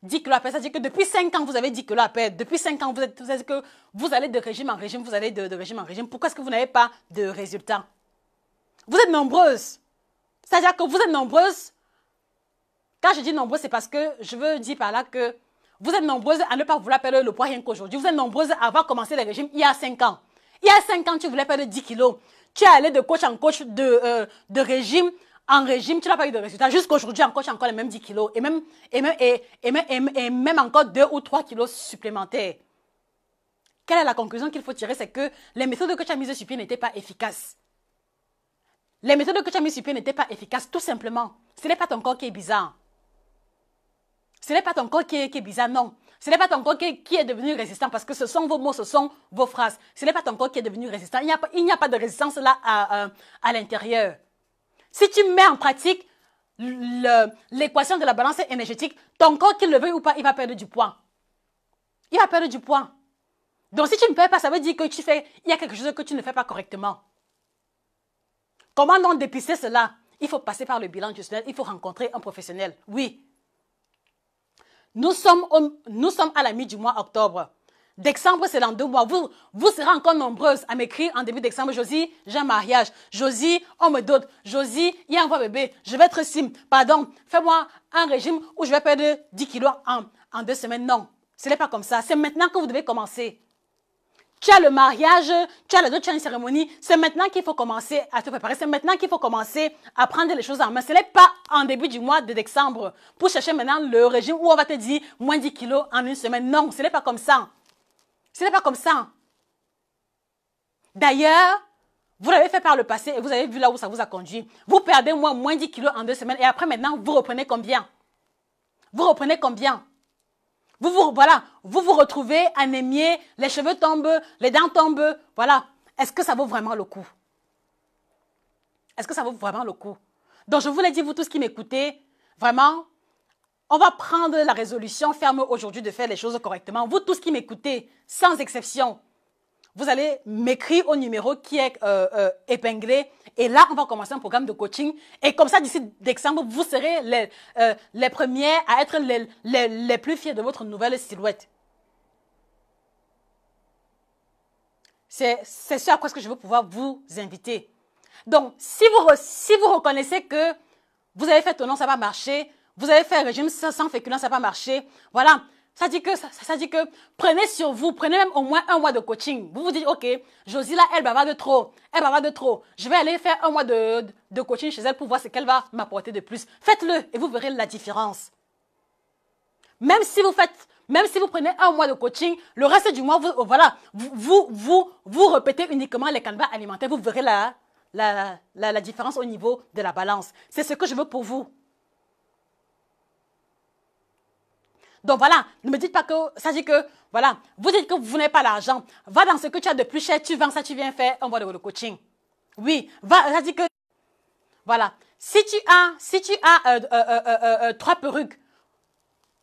10 kilos à perdre. C'est-à-dire que depuis 5 ans, vous avez 10 kilos à perdre. Depuis 5 ans, c'est-à-dire que vous allez de régime en régime, vous allez de régime en régime. Pourquoi est-ce que vous n'avez pas de résultat? Vous êtes nombreuses. C'est-à-dire que vous êtes nombreuses. Quand je dis nombreuses, c'est parce que je veux dire par là que vous êtes nombreuses à ne pas vouloir perdre le poids rien qu'aujourd'hui. Vous êtes nombreuses à avoir commencé le régime il y a 5 ans. Il y a 5 ans, tu voulais perdre 10 kilos. Tu es allé de coach en coach de régime en régime, tu n'as pas eu de résultat. Jusqu'aujourd'hui encore, tu as encore les mêmes 10 kilos et même encore 2 ou 3 kilos supplémentaires. Quelle est la conclusion qu'il faut tirer? C'est que les méthodes que tu as mises sur pied n'étaient pas efficaces. Les méthodes que tu as mises sur pied n'étaient pas efficaces, tout simplement. Ce n'est pas ton corps qui est bizarre. Ce n'est pas ton corps qui est bizarre, non. Ce n'est pas ton corps qui est devenu résistant parce que ce sont vos mots, ce sont vos phrases. Ce n'est pas ton corps qui est devenu résistant. Il n'y a pas de résistance là à l'intérieur. Si tu mets en pratique l'équation de la balance énergétique, ton corps, qu'il le veuille ou pas, il va perdre du poids. Il va perdre du poids. Donc si tu ne perds pas, ça veut dire que il y a quelque chose que tu ne fais pas correctement. Comment donc dépister cela? Il faut passer par le bilan nutritionnel, il faut rencontrer un professionnel. Oui. Nous sommes à la mi du mois octobre. Décembre, c'est dans 2 mois. Vous serez encore nombreuses à m'écrire en début décembre. Josie, j'ai un mariage. Josie, on me dote. Josie, il y a un bébé. Je vais être sim. Pardon, fais-moi un régime où je vais perdre 10 kilos en 2 semaines. Non, ce n'est pas comme ça. C'est maintenant que vous devez commencer. Tu as le mariage, tu as la dot, tu as une cérémonie. C'est maintenant qu'il faut commencer à te préparer. C'est maintenant qu'il faut commencer à prendre les choses en main. Ce n'est pas en début du mois de décembre pour chercher maintenant le régime où on va te dire moins 10 kilos en 1 semaine. Non, ce n'est pas comme ça. Ce n'est pas comme ça. D'ailleurs, vous l'avez fait par le passé et vous avez vu là où ça vous a conduit. Vous perdez moins 10 kilos en 2 semaines et après maintenant, vous reprenez combien? Vous reprenez combien? Vous vous retrouvez anémié, les cheveux tombent, les dents tombent. Voilà. Est-ce que ça vaut vraiment le coup? Est-ce que ça vaut vraiment le coup? Donc, je vous l'ai dit, vous tous qui m'écoutez, vraiment, on va prendre la résolution ferme aujourd'hui de faire les choses correctement. Vous tous qui m'écoutez, sans exception, vous allez m'écrire au numéro qui est épinglé. Et là, on va commencer un programme de coaching. Et comme ça, d'ici décembre, vous serez les premiers à être les plus fiers de votre nouvelle silhouette. C'est ce à quoi je veux pouvoir vous inviter. Donc, si vous reconnaissez que vous avez fait tonon, ça va marcher, vous avez fait un régime sans féculents, ça va marcher, voilà. Ça dit que prenez sur vous, prenez même au moins 1 mois de coaching. Vous vous dites, ok, Josie là, elle bavarde trop, Je vais aller faire 1 mois de coaching chez elle pour voir ce qu'elle va m'apporter de plus. Faites-le et vous verrez la différence. Même si vous prenez 1 mois de coaching, le reste du mois, vous répétez uniquement les canevas alimentaires, vous verrez la différence au niveau de la balance. C'est ce que je veux pour vous. Donc voilà, ne me dites pas que, ça dit que, voilà, vous dites que vous n'avez pas l'argent. Va dans ce que tu as de plus cher, tu vends ça, tu viens faire un mois de coaching. Oui, ça dit que, voilà, si tu as 3 perruques,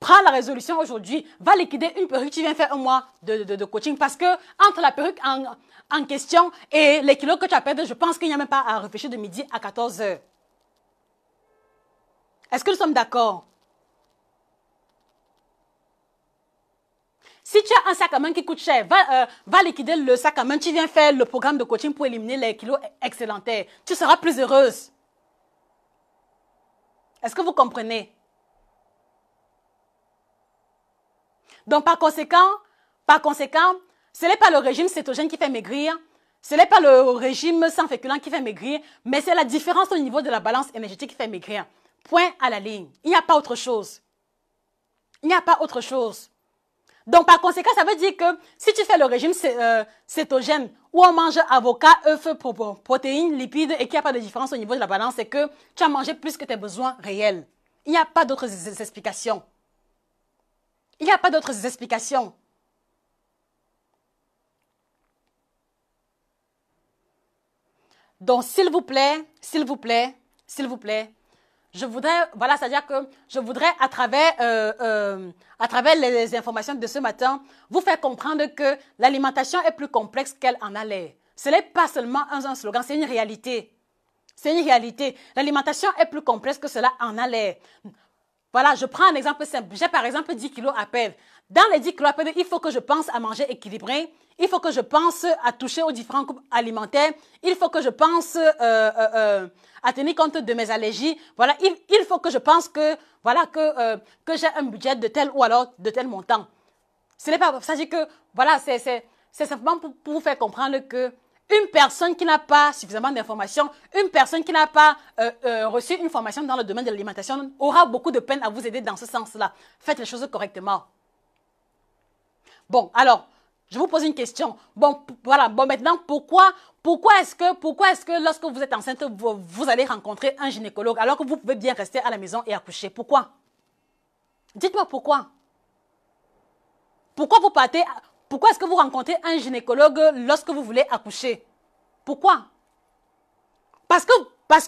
prends la résolution aujourd'hui, va liquider une perruque, tu viens faire 1 mois de coaching parce que entre la perruque en question et les kilos que tu as perdu, je pense qu'il n'y a même pas à réfléchir de midi à 14 h. Est-ce que nous sommes d'accord? Si tu as un sac à main qui coûte cher, va liquider le sac à main. Tu viens faire le programme de coaching pour éliminer les kilos excédentaires. Tu seras plus heureuse. Est-ce que vous comprenez? Donc, par conséquent, ce n'est pas le régime cétogène qui fait maigrir. Ce n'est pas le régime sans féculents qui fait maigrir, mais c'est la différence au niveau de la balance énergétique qui fait maigrir. Point à la ligne. Il n'y a pas autre chose. Il n'y a pas autre chose. Donc, par conséquent, ça veut dire que si tu fais le régime cétogène où on mange avocat, œufs, protéines, lipides et qu'il n'y a pas de différence au niveau de la balance, c'est que tu as mangé plus que tes besoins réels. Il n'y a pas d'autres explications. Il n'y a pas d'autres explications. Donc, s'il vous plaît, je voudrais, voilà, c'est-à-dire que je voudrais, à travers les informations de ce matin, vous faire comprendre que l'alimentation est plus complexe qu'elle en a l'air. Ce n'est pas seulement un slogan, c'est une réalité. C'est une réalité. L'alimentation est plus complexe que cela en a l'air. Voilà, je prends un exemple simple. J'ai par exemple 10 kilos à perdre. Dans les 10 kilos à perdre, il faut que je pense à manger équilibré. Il faut que je pense à toucher aux différents groupes alimentaires. Il faut que je pense à tenir compte de mes allergies. Voilà, il faut que je pense que, voilà, que j'ai un budget de tel ou alors de tel montant. Ce n'est pas, ça dit que, voilà, c'est simplement pour vous faire comprendre que Une personne qui n'a pas suffisamment d'informations, une personne qui n'a pas reçu une formation dans le domaine de l'alimentation aura beaucoup de peine à vous aider dans ce sens-là. Faites les choses correctement. Bon, alors, je vous pose une question. Bon, voilà. Bon, maintenant, pourquoi est-ce que lorsque vous êtes enceinte, vous allez rencontrer un gynécologue alors que vous pouvez bien rester à la maison et accoucher? Pourquoi? Dites-moi pourquoi. Pourquoi est-ce que vous rencontrez un gynécologue lorsque vous voulez accoucher? Pourquoi? Parce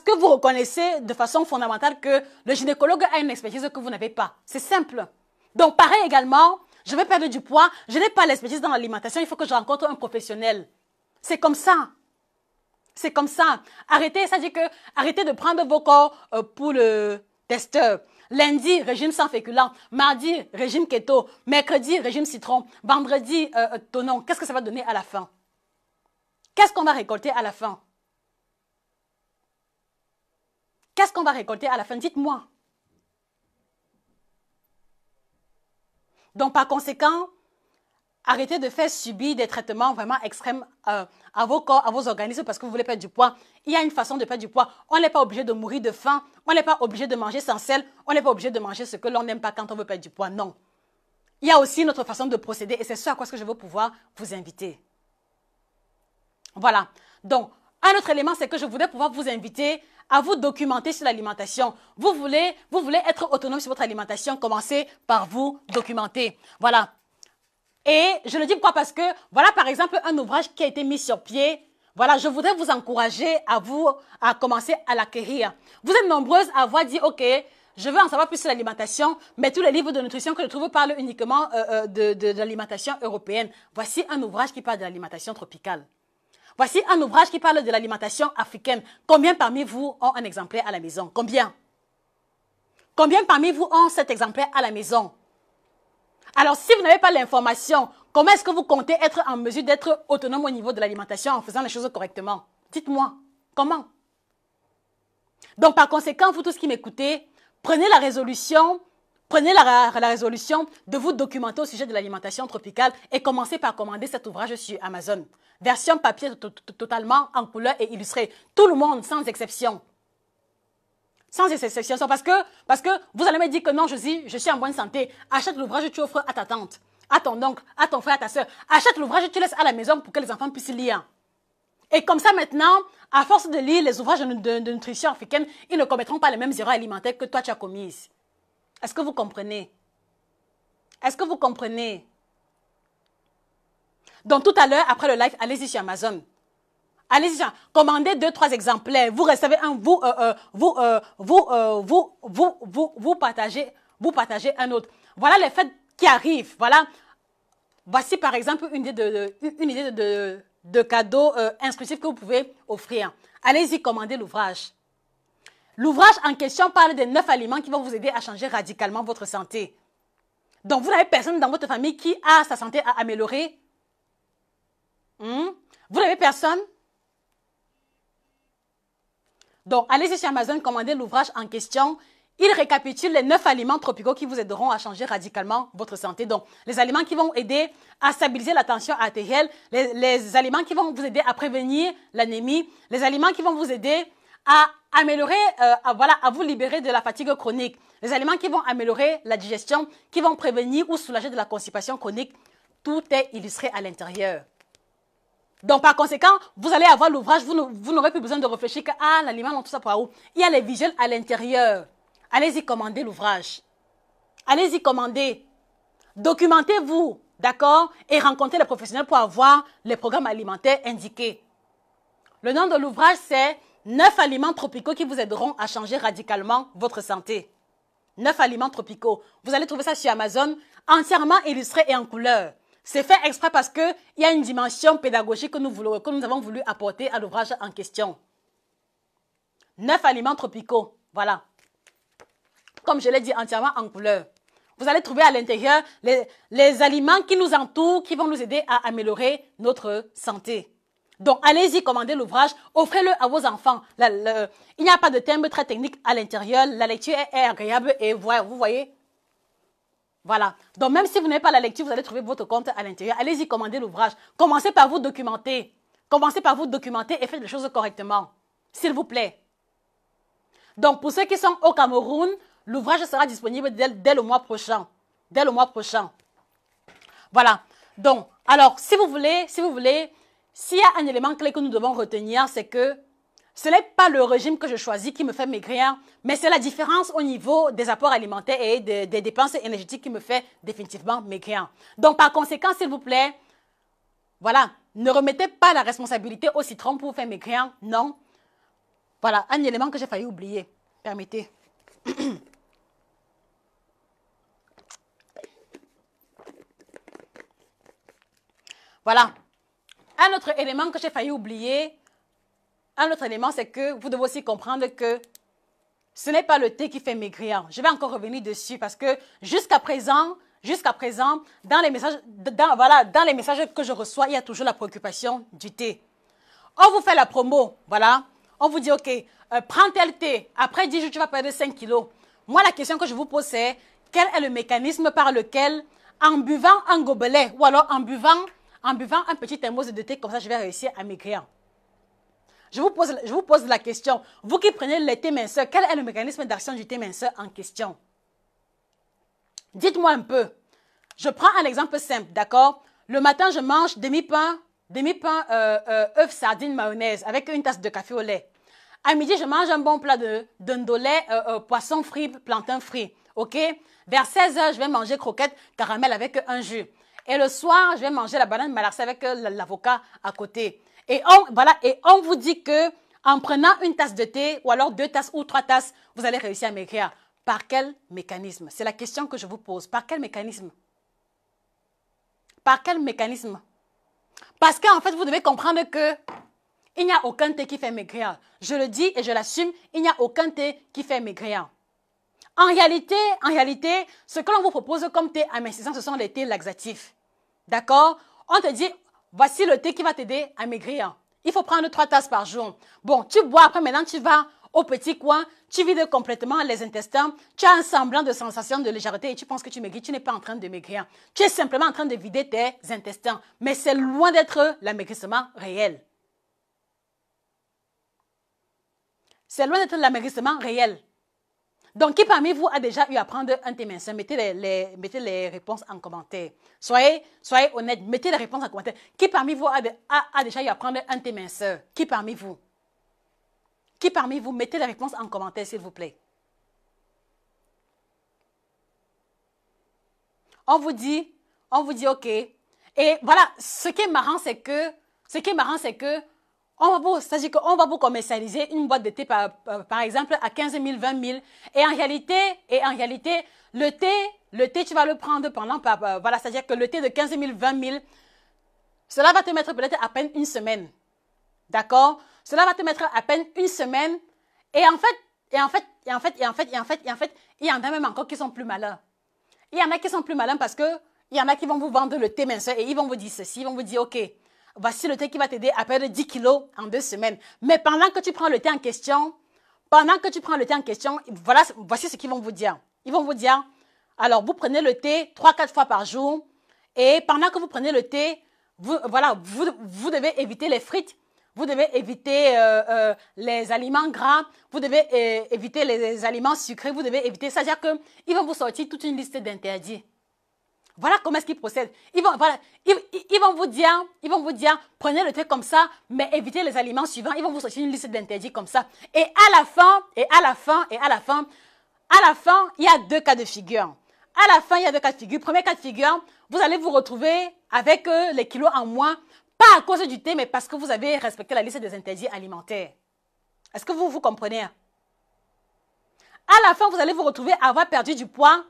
que vous reconnaissez de façon fondamentale que le gynécologue a une expertise que vous n'avez pas. C'est simple. Donc, pareil également, je vais perdre du poids, je n'ai pas l'expertise dans l'alimentation, il faut que je rencontre un professionnel. C'est comme ça. C'est comme ça. Arrêtez, ça dit que arrêtez de prendre vos corps pour le testeur. Lundi, régime sans féculents. Mardi, régime keto. Mercredi, régime citron. Vendredi, tonon. Qu'est-ce que ça va donner à la fin? Qu'est-ce qu'on va récolter à la fin? Qu'est-ce qu'on va récolter à la fin? Dites-moi. Donc, par conséquent, arrêtez de faire subir des traitements vraiment extrêmes à vos corps, à vos organismes parce que vous voulez perdre du poids. Il y a une façon de perdre du poids. On n'est pas obligé de mourir de faim. On n'est pas obligé de manger sans sel. On n'est pas obligé de manger ce que l'on n'aime pas quand on veut perdre du poids. Non. Il y a aussi une autre façon de procéder et c'est ce à quoi je veux pouvoir vous inviter. Voilà. Donc, un autre élément, c'est que je voudrais pouvoir vous inviter à vous documenter sur l'alimentation. Vous voulez être autonome sur votre alimentation, commencez par vous documenter. Voilà. Et je le dis pourquoi? Parce que, voilà par exemple un ouvrage qui a été mis sur pied. Voilà, je voudrais vous encourager à commencer à l'acquérir. Vous êtes nombreuses à avoir dit, ok, je veux en savoir plus sur l'alimentation, mais tous les livres de nutrition que je trouve parlent uniquement de l'alimentation européenne. Voici un ouvrage qui parle de l'alimentation tropicale. Voici un ouvrage qui parle de l'alimentation africaine. Combien parmi vous ont un exemplaire à la maison? Combien? Combien parmi vous ont cet exemplaire à la maison? Alors, si vous n'avez pas l'information, comment est-ce que vous comptez être en mesure d'être autonome au niveau de l'alimentation en faisant les choses correctement? Dites-moi, comment? Donc, par conséquent, vous tous qui m'écoutez, prenez la résolution de vous documenter au sujet de l'alimentation tropicale et commencez par commander cet ouvrage sur Amazon. Version papier totalement en couleur et illustrée. Tout le monde, sans exception. Sans exception, parce que vous allez me dire que non, je suis en bonne santé. Achète l'ouvrage, tu offres à ta tante, à ton oncle, à ton frère, à ta soeur. Achète l'ouvrage, tu laisses à la maison pour que les enfants puissent lire. Et comme ça maintenant, à force de lire les ouvrages de nutrition africaine, ils ne commettront pas les mêmes erreurs alimentaires que toi tu as commises. Est-ce que vous comprenez? Est-ce que vous comprenez? Donc tout à l'heure, après le live, allez-y sur Amazon. Allez-y, commandez 2-3 exemplaires. Vous recevez un, vous partagez un autre. Voilà les fêtes qui arrivent. Voilà. Voici par exemple une idée de cadeau instructif que vous pouvez offrir. Allez-y, commandez l'ouvrage. L'ouvrage en question parle des 9 aliments qui vont vous aider à changer radicalement votre santé. Donc, vous n'avez personne dans votre famille qui a sa santé à améliorer? Vous n'avez personne? Donc, allez-y sur Amazon, commandez l'ouvrage en question. Il récapitule les 9 aliments tropicaux qui vous aideront à changer radicalement votre santé. Donc, les aliments qui vont aider à stabiliser la tension artérielle, les aliments qui vont vous aider à prévenir l'anémie, les aliments qui vont vous aider à améliorer, à vous libérer de la fatigue chronique, les aliments qui vont améliorer la digestion, qui vont prévenir ou soulager de la constipation chronique. Tout est illustré à l'intérieur. Donc, par conséquent, vous allez avoir l'ouvrage, vous n'aurez plus besoin de réfléchir que, l'aliment, non, tout ça pour où. Il y a les visuels à l'intérieur. Allez-y, commandez l'ouvrage. Allez-y, commandez. Documentez-vous, d'accord? Et rencontrez les professionnels pour avoir les programmes alimentaires indiqués. Le nom de l'ouvrage, c'est 9 aliments tropicaux qui vous aideront à changer radicalement votre santé. 9 aliments tropicaux. Vous allez trouver ça sur Amazon, entièrement illustré et en couleur. C'est fait exprès parce qu'il y a une dimension pédagogique que nous avons voulu apporter à l'ouvrage en question. 9 aliments tropicaux, voilà. Comme je l'ai dit, entièrement en couleur. Vous allez trouver à l'intérieur les aliments qui nous entourent, qui vont nous aider à améliorer notre santé. Donc, allez-y, commandez l'ouvrage, offrez-le à vos enfants. Il n'y a pas de thème très technique à l'intérieur. La lecture est agréable et vous voyez. Voilà. Donc, même si vous n'avez pas la lecture, vous allez trouver votre compte à l'intérieur. Allez-y, commandez l'ouvrage. Commencez par vous documenter. Commencez par vous documenter et faites les choses correctement. S'il vous plaît. Donc, pour ceux qui sont au Cameroun, l'ouvrage sera disponible dès le mois prochain. Dès le mois prochain. Voilà. Donc, alors, si vous voulez, s'il y a un élément clé que nous devons retenir, c'est que ce n'est pas le régime que je choisis qui me fait maigrir, mais c'est la différence au niveau des apports alimentaires et des dépenses énergétiques qui me fait définitivement maigrir. Donc, par conséquent, s'il vous plaît, voilà, ne remettez pas la responsabilité au citron pour vous faire maigrir, non. Voilà, un élément que j'ai failli oublier. Permettez. Voilà. Un autre élément que j'ai failli oublier, un autre élément, c'est que vous devez aussi comprendre que ce n'est pas le thé qui fait maigrir. Je vais encore revenir dessus parce que jusqu'à présent, dans les messages, dans les messages que je reçois, il y a toujours la préoccupation du thé. On vous fait la promo, voilà. On vous dit, OK, prends tel thé. Après 10 jours, tu vas perdre 5 kilos. Moi, la question que je vous pose, c'est quel est le mécanisme par lequel, en buvant un gobelet ou alors en buvant un petit thermos de thé, comme ça, je vais réussir à maigrir. Je vous pose la question. Vous qui prenez le thé minceur, quel est le mécanisme d'action du thé minceur en question? Dites-moi un peu. Je prends un exemple simple, d'accord? Le matin, je mange demi-pain, œuf, sardine, mayonnaise avec une tasse de café au lait. À midi, je mange un bon plat de ndolé, poisson frit, plantain frit. OK? Vers 16 h, je vais manger croquettes caramel avec un jus. Et le soir, je vais manger la banane malaxée avec l'avocat à côté. Et on vous dit que en prenant une tasse de thé ou alors 2 tasses ou 3 tasses, vous allez réussir à maigrir. Par quel mécanisme? C'est la question que je vous pose. Par quel mécanisme? Par quel mécanisme? Parce qu'en fait, vous devez comprendre que il n'y a aucun thé qui fait maigrir. Je le dis et je l'assume, il n'y a aucun thé qui fait maigrir. En réalité, ce que l'on vous propose comme thé amincissant, ce sont les thés laxatifs. D'accord? On te dit, voici le thé qui va t'aider à maigrir. Il faut prendre 3 tasses par jour. Bon, tu bois, après maintenant tu vas au petit coin, tu vides complètement les intestins, tu as un semblant de sensation de légèreté et tu penses que tu maigris, tu n'es pas en train de maigrir. Tu es simplement en train de vider tes intestins. Mais c'est loin d'être l'amaigrissement réel. C'est loin d'être l'amaigrissement réel. Donc, qui parmi vous a déjà eu à prendre un thé minceur? Mettez les réponses en commentaire. Soyez honnête, mettez les réponses en commentaire. Qui parmi vous a déjà eu à prendre un thé minceur? Qui parmi vous? Qui parmi vous? Mettez les réponses en commentaire, s'il vous plaît. On vous dit, OK. Et voilà, ce qui est marrant, c'est que c'est-à-dire qu'on va vous commercialiser une boîte de thé par exemple à 15 000, 20 000. Et en réalité, le thé, tu vas le prendre pendant, voilà, c'est-à-dire que le thé de 15 000, 20 000, cela va te mettre peut-être à peine une semaine. D'accord? Cela va te mettre à peine une semaine. Et en fait, il y en a même encore qui sont plus malins. Il y en a qui sont plus malins parce que il y en a qui vont vous vendre le thé minceur et ils vont vous dire ceci, ils vont vous dire, OK, voici le thé qui va t'aider à perdre 10 kilos en 2 semaines. Mais pendant que tu prends le thé en question, voici ce qu'ils vont vous dire. Ils vont vous dire, alors vous prenez le thé 3-4 fois par jour et pendant que vous prenez le thé, vous devez éviter les frites, vous devez éviter les aliments gras, vous devez éviter les aliments sucrés, vous devez éviter, c'est-à-dire qu'ils vont vous sortir toute une liste d'interdits. Voilà comment est-ce qu'ils procèdent. Ils vont vous dire, prenez le thé comme ça, mais évitez les aliments suivants. Ils vont vous sortir une liste d'interdits comme ça. Et à la fin, il y a 2 cas de figure. Premier cas de figure, vous allez vous retrouver avec les kilos en moins, pas à cause du thé, mais parce que vous avez respecté la liste des interdits alimentaires. Est-ce que vous comprenez? À la fin, vous allez vous retrouver à avoir perdu du poids.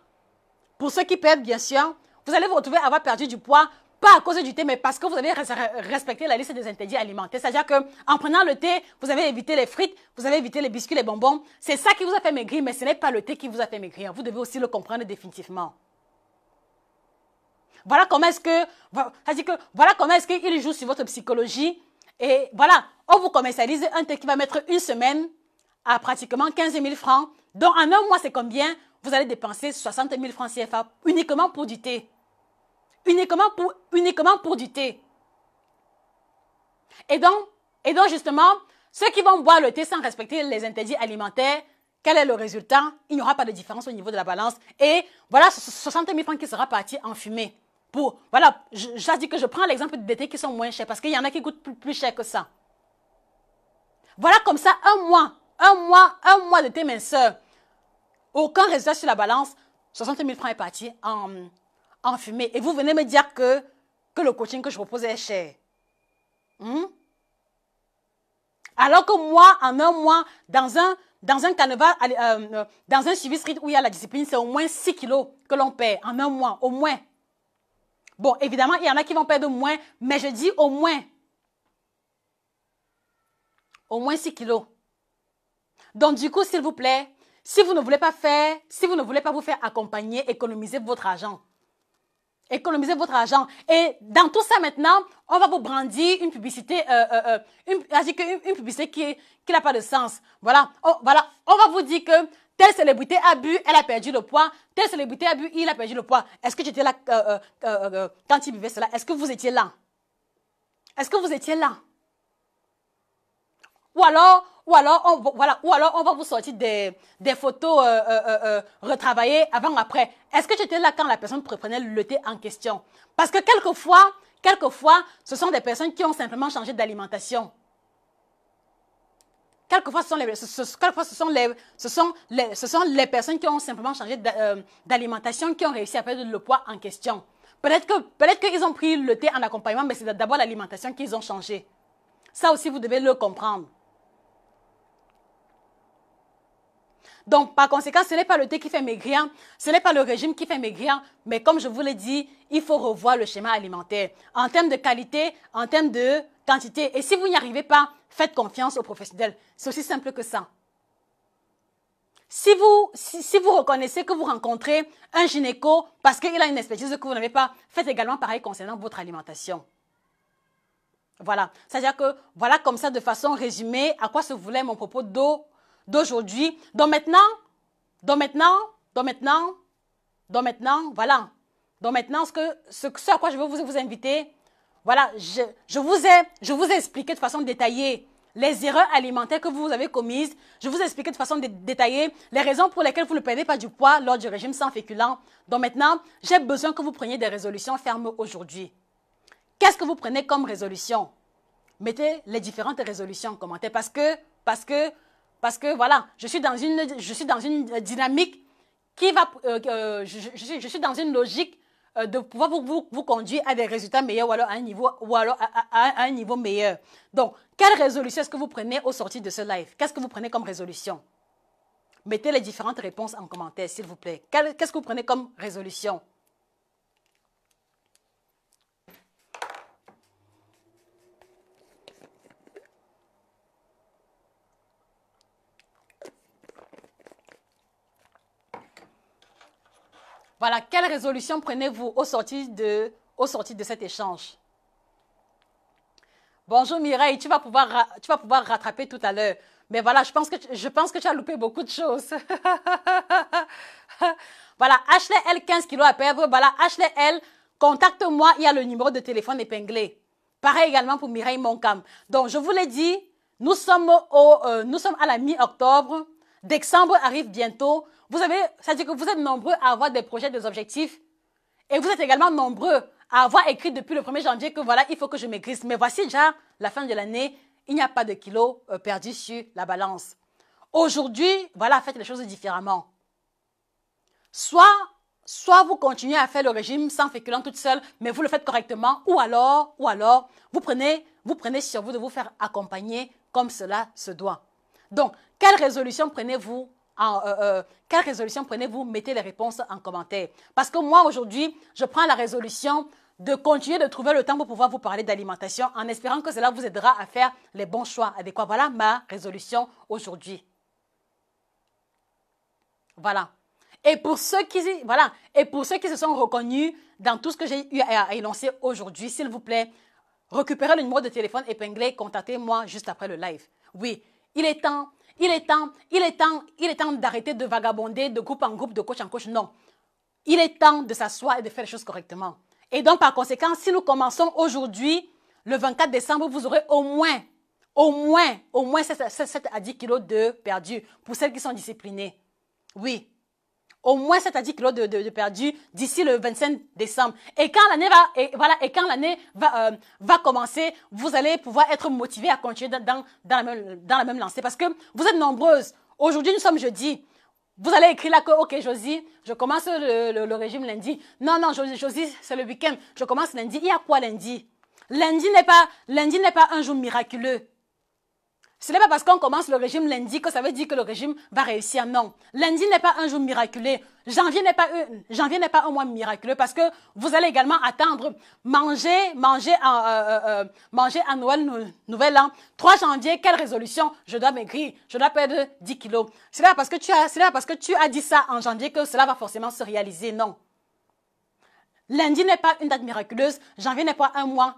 Pour ceux qui perdent, bien sûr, vous allez vous retrouver à avoir perdu du poids, pas à cause du thé, mais parce que vous avez respecté la liste des interdits alimentaires. C'est-à-dire qu'en prenant le thé, vous avez évité les frites, vous avez évité les biscuits, les bonbons. C'est ça qui vous a fait maigrir, mais ce n'est pas le thé qui vous a fait maigrir. Vous devez aussi le comprendre définitivement. Voilà comment est-ce qu'il joue sur votre psychologie. Et voilà, on vous commercialise un thé qui va mettre une semaine à pratiquement 15 000 francs. Donc, en un mois, c'est combien? Vous allez dépenser 60 000 francs CFA uniquement pour du thé. Uniquement pour du thé. Et donc, justement, ceux qui vont boire le thé sans respecter les interdits alimentaires, quel est le résultat? Il n'y aura pas de différence au niveau de la balance. Et voilà 60 000 francs qui sera parti en fumée. Voilà, je dis que je prends l'exemple des thés qui sont moins chers parce qu'il y en a qui coûtent plus cher que ça. Voilà comme ça, un mois de thé minceur. Aucun résultat sur la balance, 60 000 francs est parti en fumée. Et vous venez me dire que le coaching que je propose est cher. Alors que moi, en un mois, dans un carnaval, dans un suivi street où il y a la discipline, c'est au moins 6 kilos que l'on perd en un mois, au moins. Bon, évidemment, il y en a qui vont perdre moins, mais je dis au moins. Au moins 6 kilos. Donc, du coup, s'il vous plaît, si vous ne voulez pas vous faire accompagner, économisez votre argent. Économisez votre argent. Et dans tout ça maintenant, on va vous brandir une publicité, une publicité qui n'a pas de sens. Voilà. On va vous dire que telle célébrité a bu, elle a perdu le poids. Telle célébrité a bu, il a perdu le poids. Est-ce que tu étais là quand il buvait cela? Est-ce que vous étiez là? Est-ce que vous étiez là? Ou alors on va vous sortir des photos retravaillées avant-après. Est-ce que tu étais là quand la personne prenait le thé en question? Parce que quelquefois, ce sont des personnes qui ont simplement changé d'alimentation. Quelquefois, ce sont les personnes qui ont simplement changé d'alimentation qui ont réussi à perdre le poids en question. Peut-être qu'ils ont pris le thé en accompagnement, mais c'est d'abord l'alimentation qu'ils ont changé. Ça aussi, vous devez le comprendre. Donc, par conséquent, ce n'est pas le thé qui fait maigrir, ce n'est pas le régime qui fait maigrir, mais comme je vous l'ai dit, il faut revoir le schéma alimentaire en termes de qualité, en termes de quantité. Et si vous n'y arrivez pas, faites confiance aux professionnels. C'est aussi simple que ça. Si vous reconnaissez que vous rencontrez un gynéco parce qu'il a une expertise que vous n'avez pas, faites également pareil concernant votre alimentation. Voilà. C'est-à-dire que, voilà comme ça, de façon résumée, à quoi se voulait mon propos d'aujourd'hui. Donc maintenant, voilà. Donc maintenant, ce à quoi je veux vous inviter, voilà, je vous ai expliqué de façon détaillée les erreurs alimentaires que vous avez commises. Je vous ai expliqué de façon détaillée les raisons pour lesquelles vous ne perdez pas du poids lors du régime sans féculents. Donc maintenant, j'ai besoin que vous preniez des résolutions fermes aujourd'hui. Qu'est-ce que vous prenez comme résolution? Mettez les différentes résolutions en commentaire parce que voilà, je suis dans une dynamique qui va, je suis dans une logique de pouvoir vous conduire à des résultats meilleurs ou alors à un niveau meilleur. Donc, quelle résolution est-ce que vous prenez au sortir de ce live? Qu'est-ce que vous prenez comme résolution? Mettez les différentes réponses en commentaire, s'il vous plaît. Qu'est-ce que vous prenez comme résolution? Voilà, quelle résolution prenez-vous au sortir de cet échange? Bonjour Mireille, tu vas pouvoir rattraper tout à l'heure. Mais voilà, je pense que tu as loupé beaucoup de choses. Voilà, Ashley L, 15 kilos à perdre. Voilà, Ashley L, contacte-moi, il y a le numéro de téléphone épinglé. Pareil également pour Mireille Moncam. Donc, je vous l'ai dit, nous sommes à la mi-octobre. Décembre arrive bientôt. C'est-à-dire que vous êtes nombreux à avoir des projets, des objectifs. Et vous êtes également nombreux à avoir écrit depuis le 1er janvier que voilà, il faut que je maigrisse. Mais voici déjà la fin de l'année, il n'y a pas de kilos perdus sur la balance. Aujourd'hui, voilà, faites les choses différemment. Soit vous continuez à faire le régime sans féculents toute seule, mais vous le faites correctement, ou alors, vous prenez sur vous de vous faire accompagner comme cela se doit. Donc, quelle résolution prenez-vous? Mettez les réponses en commentaire. Parce que moi, aujourd'hui, je prends la résolution de continuer de trouver le temps pour pouvoir vous parler d'alimentation en espérant que cela vous aidera à faire les bons choix adéquats. Voilà ma résolution aujourd'hui. Voilà. Et pour ceux qui se sont reconnus dans tout ce que j'ai eu à énoncer aujourd'hui, s'il vous plaît, récupérez le numéro de téléphone épinglé, contactez-moi juste après le live. Oui, il est temps d'arrêter de vagabonder de groupe en groupe, de coach en coach. Non. Il est temps de s'asseoir et de faire les choses correctement. Et donc, par conséquent, si nous commençons aujourd'hui, le 24 décembre, vous aurez au moins 7 à 10 kilos de perdu pour celles qui sont disciplinées. Oui. Au moins 7 à 10 kilos de perdu d'ici le 25 décembre. Et quand l'année va commencer, vous allez pouvoir être motivé à continuer dans la même lancée parce que vous êtes nombreuses. Aujourd'hui, nous sommes jeudi. Vous allez écrire là que, ok, Josie, je commence le régime lundi. Non, Josie, c'est le week-end. Je commence lundi. Il y a quoi lundi? Lundi n'est pas un jour miraculeux. Ce n'est pas parce qu'on commence le régime lundi que ça veut dire que le régime va réussir. Non. Lundi n'est pas un jour miraculeux. Janvier n'est pas un mois miraculeux parce que vous allez également attendre manger à Noël, Nouvel An. 3 janvier, quelle résolution? Je dois maigrir. Je dois perdre 10 kilos. Ce n'est pas parce que tu as dit ça en janvier que cela va forcément se réaliser. Non. Lundi n'est pas une date miraculeuse. Janvier n'est pas un mois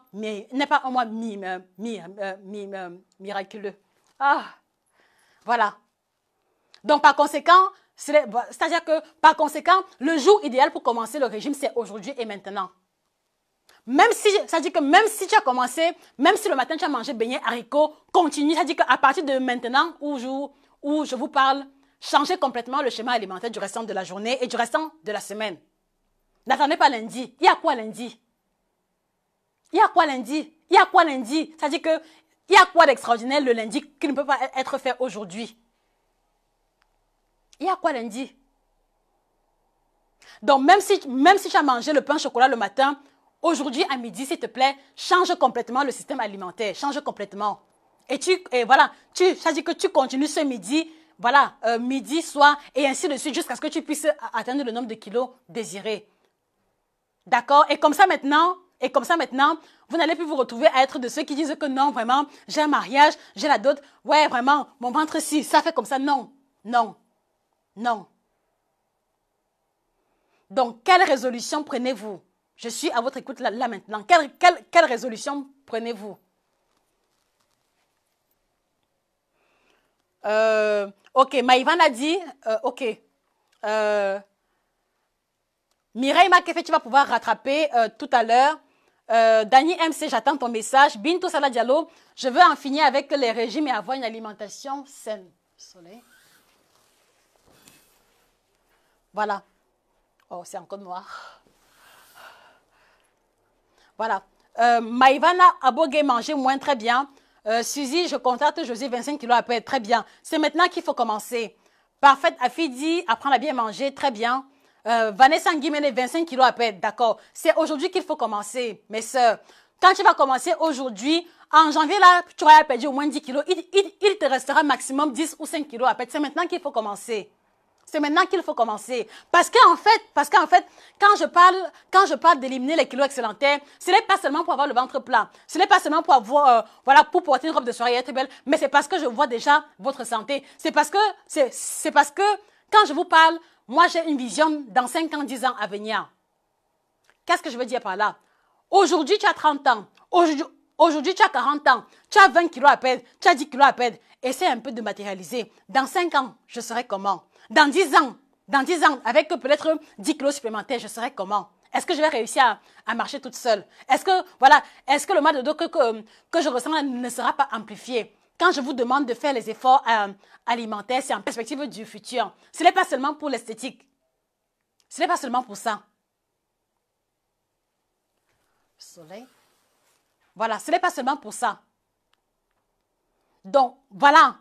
miraculeux. Ah, voilà. Donc, par conséquent, c'est-à-dire que, par conséquent, le jour idéal pour commencer le régime, c'est aujourd'hui et maintenant. Même si, c'est-à-dire que même si tu as commencé, même si le matin tu as mangé beignets, haricots, continue. C'est-à-dire qu'à partir de maintenant, où je vous parle, changez complètement le schéma alimentaire du restant de la journée et du restant de la semaine. N'attendez pas lundi. Il y a quoi lundi? Il y a quoi lundi? Il y a quoi lundi? C'est-à-dire que il y a quoi d'extraordinaire le lundi qui ne peut pas être fait aujourd'hui? Il y a quoi lundi? Donc, même si tu as mangé le pain au chocolat le matin, aujourd'hui à midi, s'il te plaît, change complètement le système alimentaire. Change complètement. Et voilà, ça dit que tu continues ce midi, voilà, midi, soir, et ainsi de suite, jusqu'à ce que tu puisses atteindre le nombre de kilos désirés. D'accord? Et comme ça maintenant, vous n'allez plus vous retrouver à être de ceux qui disent que non, vraiment, j'ai un mariage, j'ai la dot. Ouais, vraiment, mon ventre, si, ça fait comme ça. Non, non, non. Donc, quelle résolution prenez-vous? Je suis à votre écoute là maintenant. Quelle résolution prenez-vous? Ok, Maïvan a dit, ok. Mireille Makefe, tu vas pouvoir rattraper tout à l'heure. Dani MC, j'attends ton message. Bintou Salah Diallo, je veux en finir avec les régimes et avoir une alimentation saine. Soleil. Voilà. Oh, c'est encore noir. Voilà. Maïvana Abogue, manger moins, très bien. Suzy, je contacte Josie, 25 kilos après, très bien. C'est maintenant qu'il faut commencer. Parfaite, Afidi, apprendre à bien manger, très bien. Vanessa Nguimene, 25 kilos après, d'accord. C'est aujourd'hui qu'il faut commencer, mes sœurs. Quand tu vas commencer aujourd'hui, en janvier, là, tu auras perdu au moins 10 kilos. Il te restera maximum 10 ou 5 kilos après. C'est maintenant qu'il faut commencer. C'est maintenant qu'il faut commencer. Parce qu'en fait, quand je parle d'éliminer les kilos excédentaires, ce n'est pas seulement pour avoir le ventre plat. Ce n'est pas seulement pour avoir, pour porter une robe de soirée et être belle, mais c'est parce que je vois déjà votre santé. C'est parce que quand je vous parle, moi j'ai une vision dans 5 ans, 10 ans à venir. Qu'est-ce que je veux dire par là? Aujourd'hui, tu as 30 ans. Aujourd'hui, tu as 40 ans. Tu as 20 kilos à perdre. Tu as 10 kilos à perdre. Essaie un peu de matérialiser. Dans 5 ans, je serai comment? Dans 10 ans, avec peut-être 10 kilos supplémentaires, je serai comment? Est-ce que je vais réussir à marcher toute seule? Est-ce que le mal de dos que je ressens ne sera pas amplifié? Quand je vous demande de faire les efforts alimentaires, c'est en perspective du futur. Ce n'est pas seulement pour l'esthétique. Ce n'est pas seulement pour ça. Soleil. Voilà, ce n'est pas seulement pour ça. Donc, voilà.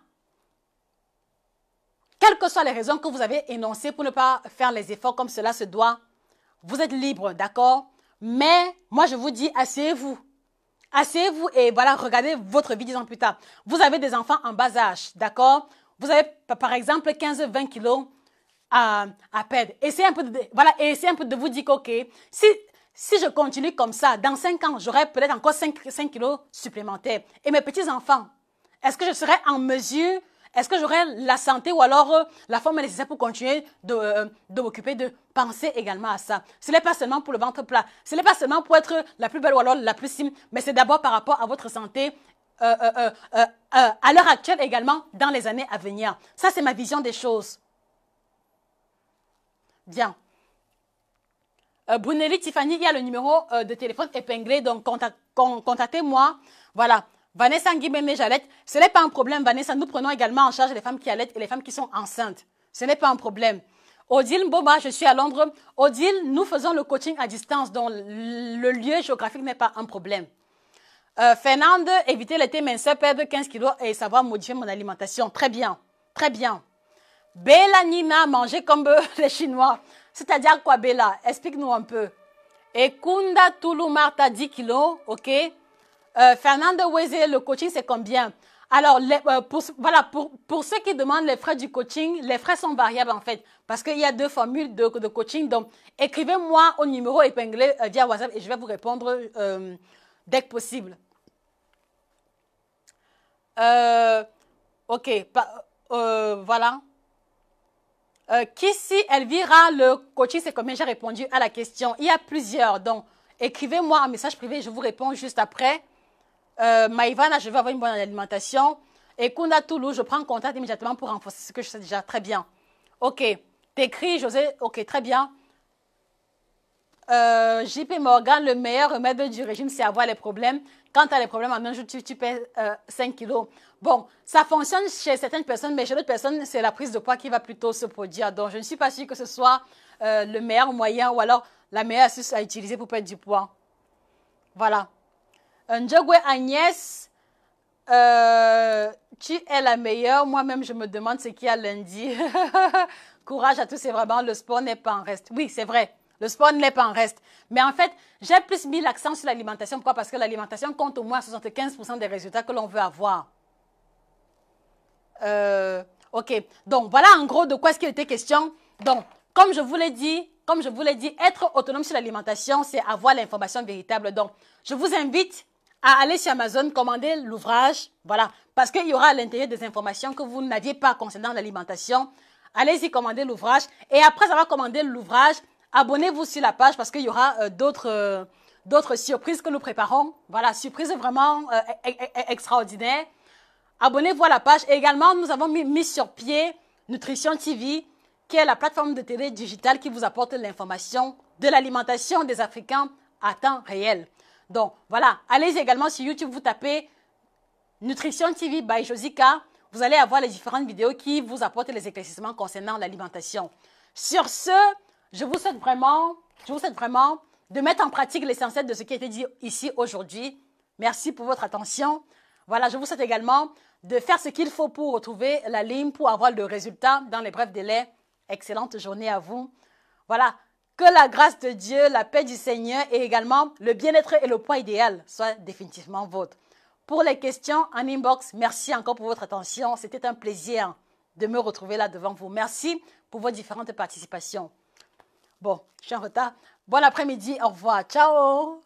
Quelles que soient les raisons que vous avez énoncées pour ne pas faire les efforts comme cela se doit, vous êtes libre, d'accord? Mais moi, je vous dis, asseyez-vous. Asseyez-vous et voilà, regardez votre vie 10 ans plus tard. Vous avez des enfants en bas âge, d'accord? Vous avez, par exemple, 15-20 kilos à perdre. Essayez un peu de vous dire que, ok, si je continue comme ça, dans 5 ans, j'aurai peut-être encore 5 kilos supplémentaires. Et mes petits-enfants, est-ce que je serai en mesure, est-ce que j'aurai la santé ou alors la forme nécessaire pour continuer de m'occuper, de penser également à ça? Ce n'est pas seulement pour le ventre plat, ce n'est pas seulement pour être la plus belle ou alors la plus slim, mais c'est d'abord par rapport à votre santé à l'heure actuelle également dans les années à venir. Ça, c'est ma vision des choses. Bien. Brunelli, Tiffany, il y a le numéro de téléphone épinglé, donc contactez-moi. Voilà. Vanessa Nguimene Jalette, ce n'est pas un problème, Vanessa. Nous prenons également en charge les femmes qui allaitent et les femmes qui sont enceintes. Ce n'est pas un problème. Odile Boba, je suis à Londres. Odile, nous faisons le coaching à distance, donc le lieu géographique n'est pas un problème. Fernande, éviter les thés minceurs, perdre 15 kilos et savoir modifier mon alimentation. Très bien, très bien. Bella Nina, manger comme les Chinois. C'est-à-dire quoi, Bella? Explique-nous un peu. Et Kunda Toulou Martha, 10 kilos, ok. Fernande Weze, le coaching, c'est combien? Alors, pour ceux qui demandent les frais du coaching, les frais sont variables en fait. Parce qu'il y a deux formules de coaching. Donc, écrivez-moi au numéro épinglé via WhatsApp et je vais vous répondre dès que possible. Ok, voilà. Kissi Elvira, le coaching, c'est combien? J'ai répondu à la question. Il y a plusieurs. Donc, écrivez-moi un message privé et je vous réponds juste après. Maïvana, je vais avoir une bonne alimentation. Et Kunda Toulou, je prends contact immédiatement pour renforcer ce que je sais déjà. Très bien. Ok. T'écris, José. Ok, très bien. JP Morgan, le meilleur remède du régime, c'est avoir les problèmes. Quand tu as les problèmes, en un jour, tu perds 5 kilos. Bon, ça fonctionne chez certaines personnes, mais chez d'autres personnes, c'est la prise de poids qui va plutôt se produire. Donc, je ne suis pas sûre que ce soit le meilleur moyen ou alors la meilleure astuce à utiliser pour perdre du poids. Voilà. Ndjogwe Agnès, tu es la meilleure. Moi-même, je me demande ce qu'il y a lundi. Courage à tous, c'est vraiment, le sport n'est pas en reste. Oui, c'est vrai. Le sport n'est pas en reste. Mais en fait, j'ai plus mis l'accent sur l'alimentation. Pourquoi? Parce que l'alimentation compte au moins 75% des résultats que l'on veut avoir. Ok. Donc, voilà en gros de quoi est-ce qu'il était question. Donc, comme je vous l'ai dit, être autonome sur l'alimentation, c'est avoir l'information véritable. Donc, je vous invite à aller sur Amazon, commander l'ouvrage. Voilà. Parce qu'il y aura à l'intérieur des informations que vous n'aviez pas concernant l'alimentation. Allez-y, commandez l'ouvrage. Et après avoir commandé l'ouvrage, abonnez-vous sur la page parce qu'il y aura d'autres surprises que nous préparons. Voilà, surprises vraiment extraordinaires. Abonnez-vous à la page. Et également, nous avons mis sur pied Nutrition TV, qui est la plateforme de télé digitale qui vous apporte l'information de l'alimentation des Africains à temps réel. Donc, voilà. Allez également sur YouTube, vous tapez Nutrition TV by Josica. Vous allez avoir les différentes vidéos qui vous apportent les éclaircissements concernant l'alimentation. Sur ce, je vous souhaite vraiment de mettre en pratique l'essentiel de ce qui a été dit ici aujourd'hui. Merci pour votre attention. Voilà, je vous souhaite également de faire ce qu'il faut pour retrouver la ligne, pour avoir le résultat dans les brefs délais. Excellente journée à vous. Voilà, que la grâce de Dieu, la paix du Seigneur et également le bien-être et le poids idéal soient définitivement vôtres. Pour les questions en inbox, merci encore pour votre attention. C'était un plaisir de me retrouver là devant vous. Merci pour vos différentes participations. Bon, je suis en retard. Bon après-midi, au revoir. Ciao!